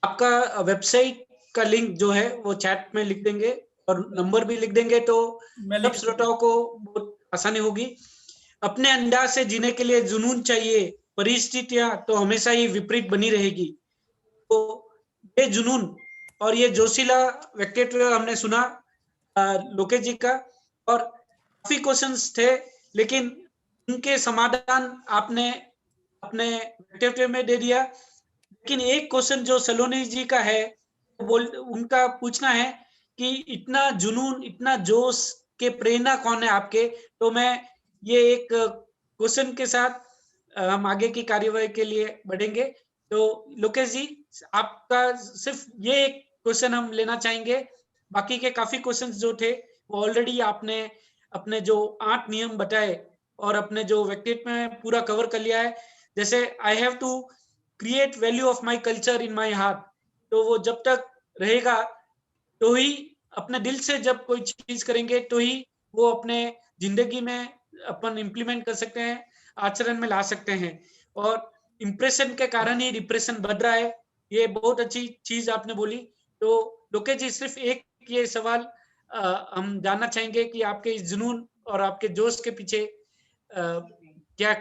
आपका वेबसाइट का लिंक जो है वो चैट में लिख देंगे और नंबर भी लिख देंगे, तो सब श्रोताओं को बहुत आसानी होगी। अपने अंदाज से जीने के लिए जुनून चाहिए, परिस्थितियां तो हमेशा ही विपरीत बनी रहेगी। तो ये जुनून और ये जोशीला व्यक्तित्व हमने सुना लोकेश जी का, और काफी क्वेश्चंस थे, लेकिन उनके समाधान आपने अपने व्यक्तित्व में दे दिया। लेकिन एक क्वेश्चन जो सलोनी जी का है, उनका पूछना है कि इतना जुनून, इतना जोश के प्रेरणा कौन है आपके? तो मैं ये एक क्वेश्चन के साथ हम आगे की कार्यवाही के लिए बढ़ेंगे। तो लोकेश जी, आपका सिर्फ ये एक क्वेश्चन हम लेना चाहेंगे। बाकी के काफी क्वेश्चंस जो थे वो ऑलरेडी आपने अपने जो 8 नियम बताए और अपने जो व्यक्तित्व में पूरा कवर कर लिया है। जैसे I have to create value of my culture in my heart, तो वो जब तक रहेगा तो ही, अपने दिल से जब कोई चीज करेंगे तो ही वो अपने जिंदगी में अपन इम्प्लीमेंट कर सकते हैं, आचरण में ला सकते हैं। और इम्प्रेशन के कारण ही डिप्रेशन बढ़ रहा है, ये बहुत अच्छी चीज आपने बोली। तो लोकेश जी, सिर्फ एक ये सवाल हम जानना चाहेंगे कि आपके इस जुनून और आपके जोश के पीछे क्या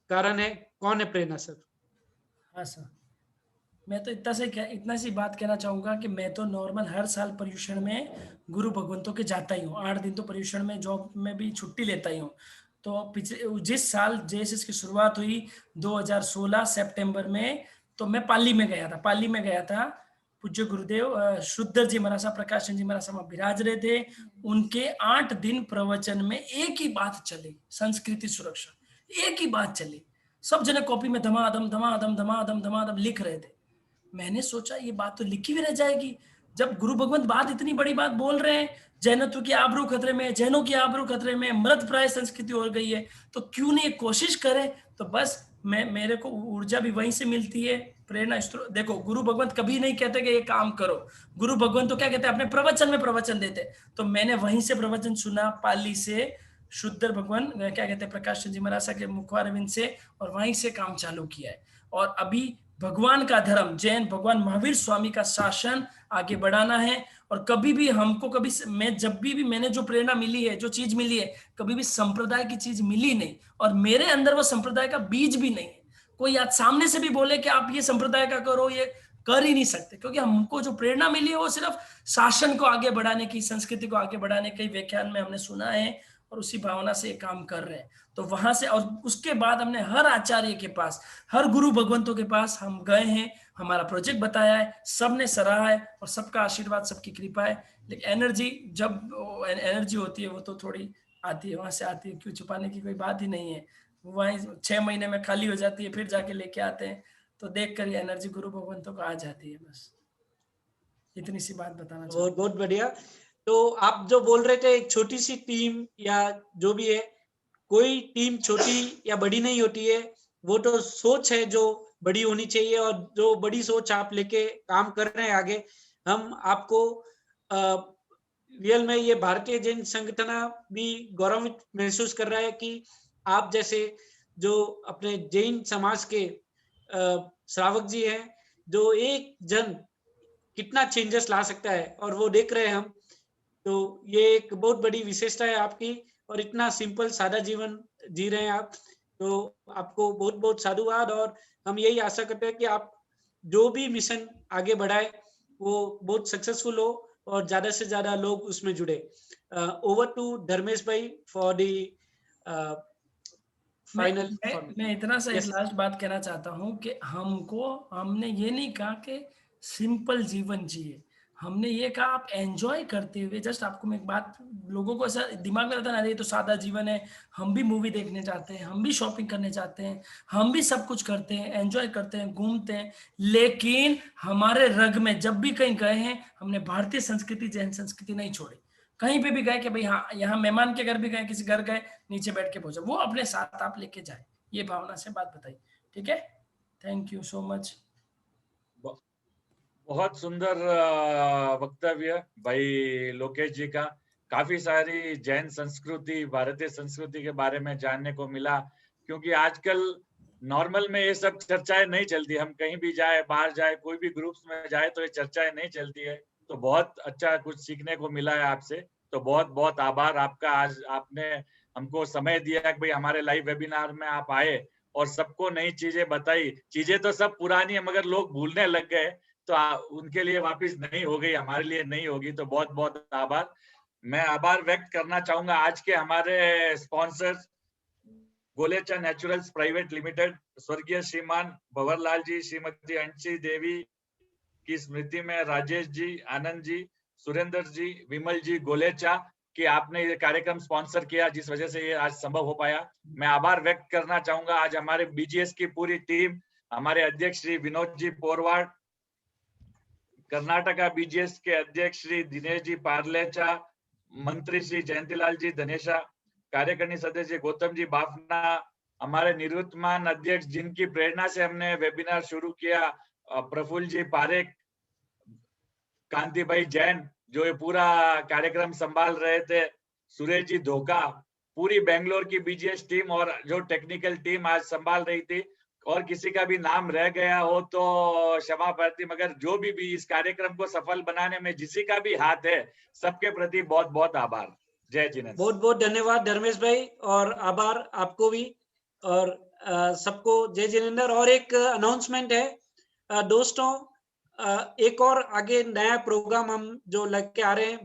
कारण है, कौन है प्रेरणा सर? हाँ सर, मैं तो इतना सी बात कहना चाहूँगा कि मैं तो नॉर्मल हर साल पर्यूषण में गुरु भगवंतों के जाता ही हूँ। 8 दिन तो पर्यूषण में जॉब में भी छुट्टी लेता ही हूँ। तो पिछले जिस साल जेएसएस की शुरुआत हुई 2016 सितंबर में, तो मैं पाली में गया था। पाली में गया था, पूज्य गुरुदेव शुद्धर जी महाराज, प्रकाश जी महाराज वहाँ विराज रहे थे। उनके 8 दिन प्रवचन में एक ही बात चली, संस्कृति सुरक्षा, एक ही बात चली। सब जने कॉपी में धमाधम धमाधम धमाधम धमाधम लिख रहे थे। मैंने सोचा ये बात तो लिखी भी रह जाएगी, जब गुरु भगवंत बात इतनी बड़ी बात बोल रहे हैं, जैनत्व की आबरू खतरे में, जैनों की आबरू खतरे में, मृत प्राय संस्कृति हो गई है, तो क्यों नहीं कोशिश करें। तो बस मेरे को ऊर्जा भी वहीं से मिलती है, प्रेरणा स्रोत। देखो, गुरु भगवंत कभी नहीं कहते कि ये काम करो, गुरु भगवंत तो क्या कहते हैं, अपने प्रवचन में प्रवचन देते। तो मैंने वहीं से प्रवचन सुना, पाली से, शुद्धर भगवान क्या कहते हैं, प्रकाश जी महाराज के मुखारविंद से, और वहीं से काम चालू किया है। और अभी भगवान का धर्म, जैन भगवान महावीर स्वामी का शासन आगे बढ़ाना है। और कभी भी हमको, मैं जब भी मैंने जो प्रेरणा मिली है, जो चीज मिली है, कभी भी संप्रदाय की चीज मिली नहीं, और मेरे अंदर वो संप्रदाय का बीज भी नहीं है। कोई आज सामने से भी बोले कि आप ये संप्रदाय का करो, ये कर ही नहीं सकते, क्योंकि हमको जो प्रेरणा मिली है वो सिर्फ शासन को आगे बढ़ाने की, संस्कृति को आगे बढ़ाने के व्याख्यान में हमने सुना है, और उसी भावना से काम कर रहे हैं। तो वहां से, और उसके बाद हमने हर आचार्य के पास, हर गुरु भगवंतों के पास हम गए हैं, हमारा प्रोजेक्ट बताया है, सबने सराहा है, और सबका आशीर्वाद, सबकी कृपा है। लेकिन एनर्जी, जब एनर्जी होती है वो तो थोड़ी आती है, वहां से आती है, क्यों छुपाने की कोई बात ही नहीं है। वहीं 6 महीने में खाली हो जाती है, फिर जाके लेके आते हैं, तो देख कर ये एनर्जी गुरु भगवंतों को आ जाती है। बस इतनी सी बात बताना चाहूँ। बहुत बढ़िया। तो आप जो बोल रहे थे, एक छोटी सी टीम या जो भी है, कोई टीम छोटी या बड़ी नहीं होती है, वो तो सोच है जो बड़ी होनी चाहिए, और जो बड़ी सोच आप लेके काम कर रहे हैं आगे, हम आपको रियल में ये भारतीय जैन संगठन भी गौरवित महसूस कर रहा है कि आप जैसे जो अपने जैन समाज के श्रावक जी हैं, जो एक जन कितना चेंजेस ला सकता है, और वो देख रहे हैं हम। तो ये एक बहुत बड़ी विशेषता है आपकी, और इतना सिंपल सादा जीवन जी रहे हैं आप। तो आपको बहुत बहुत साधुवाद, और हम यही आशा करते हैं कि आप जो भी मिशन आगे बढ़ाए वो बहुत सक्सेसफुल हो, और ज्यादा से ज्यादा लोग उसमें जुड़े। ओवर टू धर्मेश भाई फॉर दी फाइनल। मैं इतना सा एक लास्ट बात कहना चाहता हूँ कि हमने ये नहीं कहा कि सिंपल जीवन जिए, हमने ये कहा आप एंजॉय करते हुए। जस्ट आपको मैं एक बात, लोगों को ऐसा दिमाग में रहता है ना, ये तो सादा जीवन है, हम भी मूवी देखने जाते हैं, हम भी शॉपिंग करने जाते हैं, हम भी सब कुछ करते हैं, एंजॉय करते हैं, घूमते हैं, लेकिन हमारे रग में जब भी कहीं गए हैं, हमने भारतीय संस्कृति, जैन संस्कृति नहीं छोड़ी। कहीं पे भी गए कि भाई हाँ, यहाँ मेहमान के घर भी गए, किसी घर गए, नीचे बैठ के भोजन, वो अपने साथ आप लेके जाए, ये भावना से बात बताई। ठीक है, थैंक यू सो मच। बहुत सुंदर वक्तव्य भाई लोकेश जी का। काफी सारी जैन संस्कृति, भारतीय संस्कृति के बारे में जानने को मिला, क्योंकि आजकल नॉर्मल में ये सब चर्चाएं नहीं चलती। हम कहीं भी जाए, बाहर जाए, कोई भी ग्रुप्स में जाए, तो ये चर्चाएं नहीं चलती है। तो बहुत अच्छा कुछ सीखने को मिला है आपसे। तो बहुत बहुत आभार आपका। आज आपने हमको समय दिया कि भाई हमारे लाइव वेबिनार में आप आए और सबको नई चीजें बताई। चीजें तो सब पुरानी है मगर लोग भूलने लग गए, तो उनके लिए वापस नहीं हो गई, हमारे लिए नहीं होगी। तो बहुत बहुत आभार। मैं आभार व्यक्त करना चाहूंगा आज के हमारे sponsors Golecha naturals private limited, स्वर्गीय श्रीमान भंवरलाल जी, श्रीमती अंशी देवी की स्मृति में राजेश जी, आनंद जी, सुरेंद्र जी, विमल जी गोलेचा कि आपने ये कार्यक्रम स्पॉन्सर किया, जिस वजह से ये आज संभव हो पाया। मैं आभार व्यक्त करना चाहूंगा आज हमारे बीजीएस की पूरी टीम, हमारे अध्यक्ष श्री विनोद जी पोरवाड, कर्नाटका बीजीएस के अध्यक्ष श्री दिनेश जी पार्लेचा, मंत्री श्री जयंतीलाल जी धनेशा, कार्यकारिणी सदस्य गौतम जी बाफना, हमारे निवृत्तमान अध्यक्ष जिनकी प्रेरणा से हमने वेबिनार शुरू किया, प्रफुल्ल जी पारेख, कांति भाई जैन जो ये पूरा कार्यक्रम संभाल रहे थे, सुरेश जी धोखा, पूरी बेंगलोर की बीजीएस टीम और जो टेक्निकल टीम आज संभाल रही थी, और किसी का भी नाम रह गया हो तो क्षमा प्रार्थी, मगर जो भी इस कार्यक्रम को सफल बनाने में जिसी का भी हाथ है, सबके प्रति बहुत बहुत आभार। जय जिनेंद्र। बहुत बहुत धन्यवाद धर्मेश भाई, और आभार आपको भी, और सबको जय जिनेंद्र। और एक अनाउंसमेंट है दोस्तों, एक और आगे नया प्रोग्राम हम जो लेके आ रहे हैं,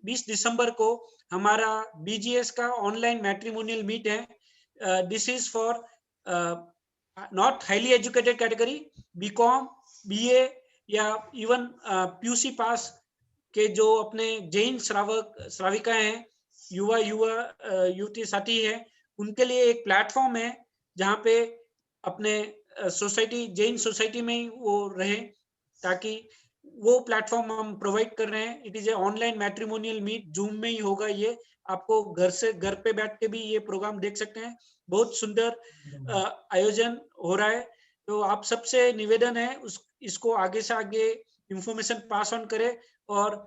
20 दिसंबर को हमारा बीजीएस का ऑनलाइन मैट्रिमोनियल मीट है। This is for not highly educated category, BCom, BA या इवन पीयूसी पास के जो अपने जैन श्राविकाएं हैं, युवती साथी है, उनके लिए एक प्लेटफॉर्म है जहाँ पे अपने सोसाइटी, जैन सोसाइटी में ही वो रहे, ताकि वो प्लेटफॉर्म हम प्रोवाइड कर रहे हैं। It is a online matrimonial meet, Zoom में ही होगा ये, आपको घर पे बैठ के भी ये प्रोग्राम देख सकते हैं। बहुत सुंदर आयोजन हो रहा है, तो आप सबसे निवेदन है इसको आगे से आगे इंफॉर्मेशन पास ऑन करें, और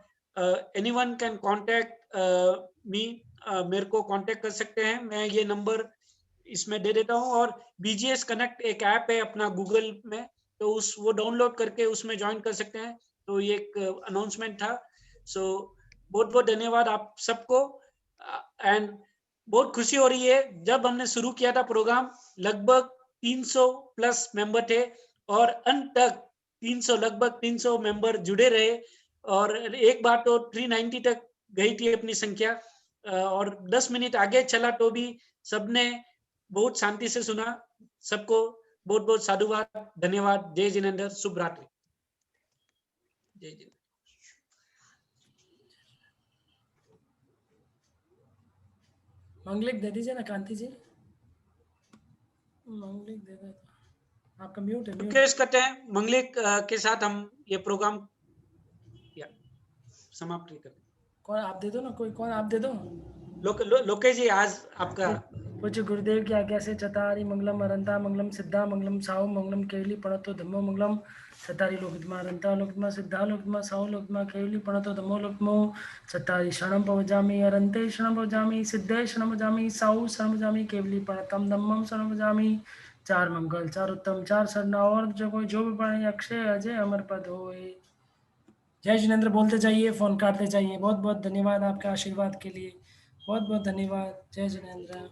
एनीवन कैन कांटेक्ट मी, मेरे को कांटेक्ट कर सकते हैं, मैं ये नंबर इसमें दे देता हूँ। और बीजीएस कनेक्ट एक ऐप है अपना गूगल में, तो वो डाउनलोड करके उसमें ज्वाइन कर सकते हैं। तो ये एक अनाउंसमेंट था। सो बहुत बहुत धन्यवाद आप सबको, एंड बहुत खुशी हो रही है। जब हमने शुरू किया था प्रोग्राम, लगभग 300 प्लस मेंबर थे, और अंत तक लगभग 300 मेंबर जुड़े रहे, और एक बार तो 390 तक गई थी अपनी संख्या, और 10 मिनट आगे चला तो भी सबने बहुत शांति से सुना। सबको बहुत बहुत साधुवाद, धन्यवाद। जय जिनेंद्र, शुभ रात्रि। जय जिनेंद्र। मंगलिक दे दीजिए ना कांति जी, मंगलिक दे दे, आपका म्यूट है। रिक्वेस्ट करते हैं मंगलिक के साथ हम ये प्रोग्राम समाप्त करते हैं। कौन आप दे दो ना, कोई कौन आप दे दो। लोकेश जी, आज आपका। पूज्य गुरुदेव की आज्ञा से चतारी मंगलम अरंता मंगलम सिद्धा मंगलम साहु मंगलम केवली पणतो धम्मो मंगलम चतारी लोकितमा अरंता लोकितमा सिद्धा लोकितमा साहु लोकितमा केवली पणतो धम्मो लोकितमो चतारी शरणं पवजामि अरंते शरणं पवजामि सिद्धे शरणं पवजामि साहु शरणं पवजामि केवली पणतम धम्मम शरणं पवजामि। चार मंगल, चार उत्तम, चार सरना, और जो भी पढ़े अक्षय अजय अमर पद होए। जय जिनेंद्र बोलते जाइए, फोन काटते जाइए। बहुत बहुत धन्यवाद आपके आशीर्वाद के लिए, बहुत बहुत धन्यवाद। जय जिनेंद्र।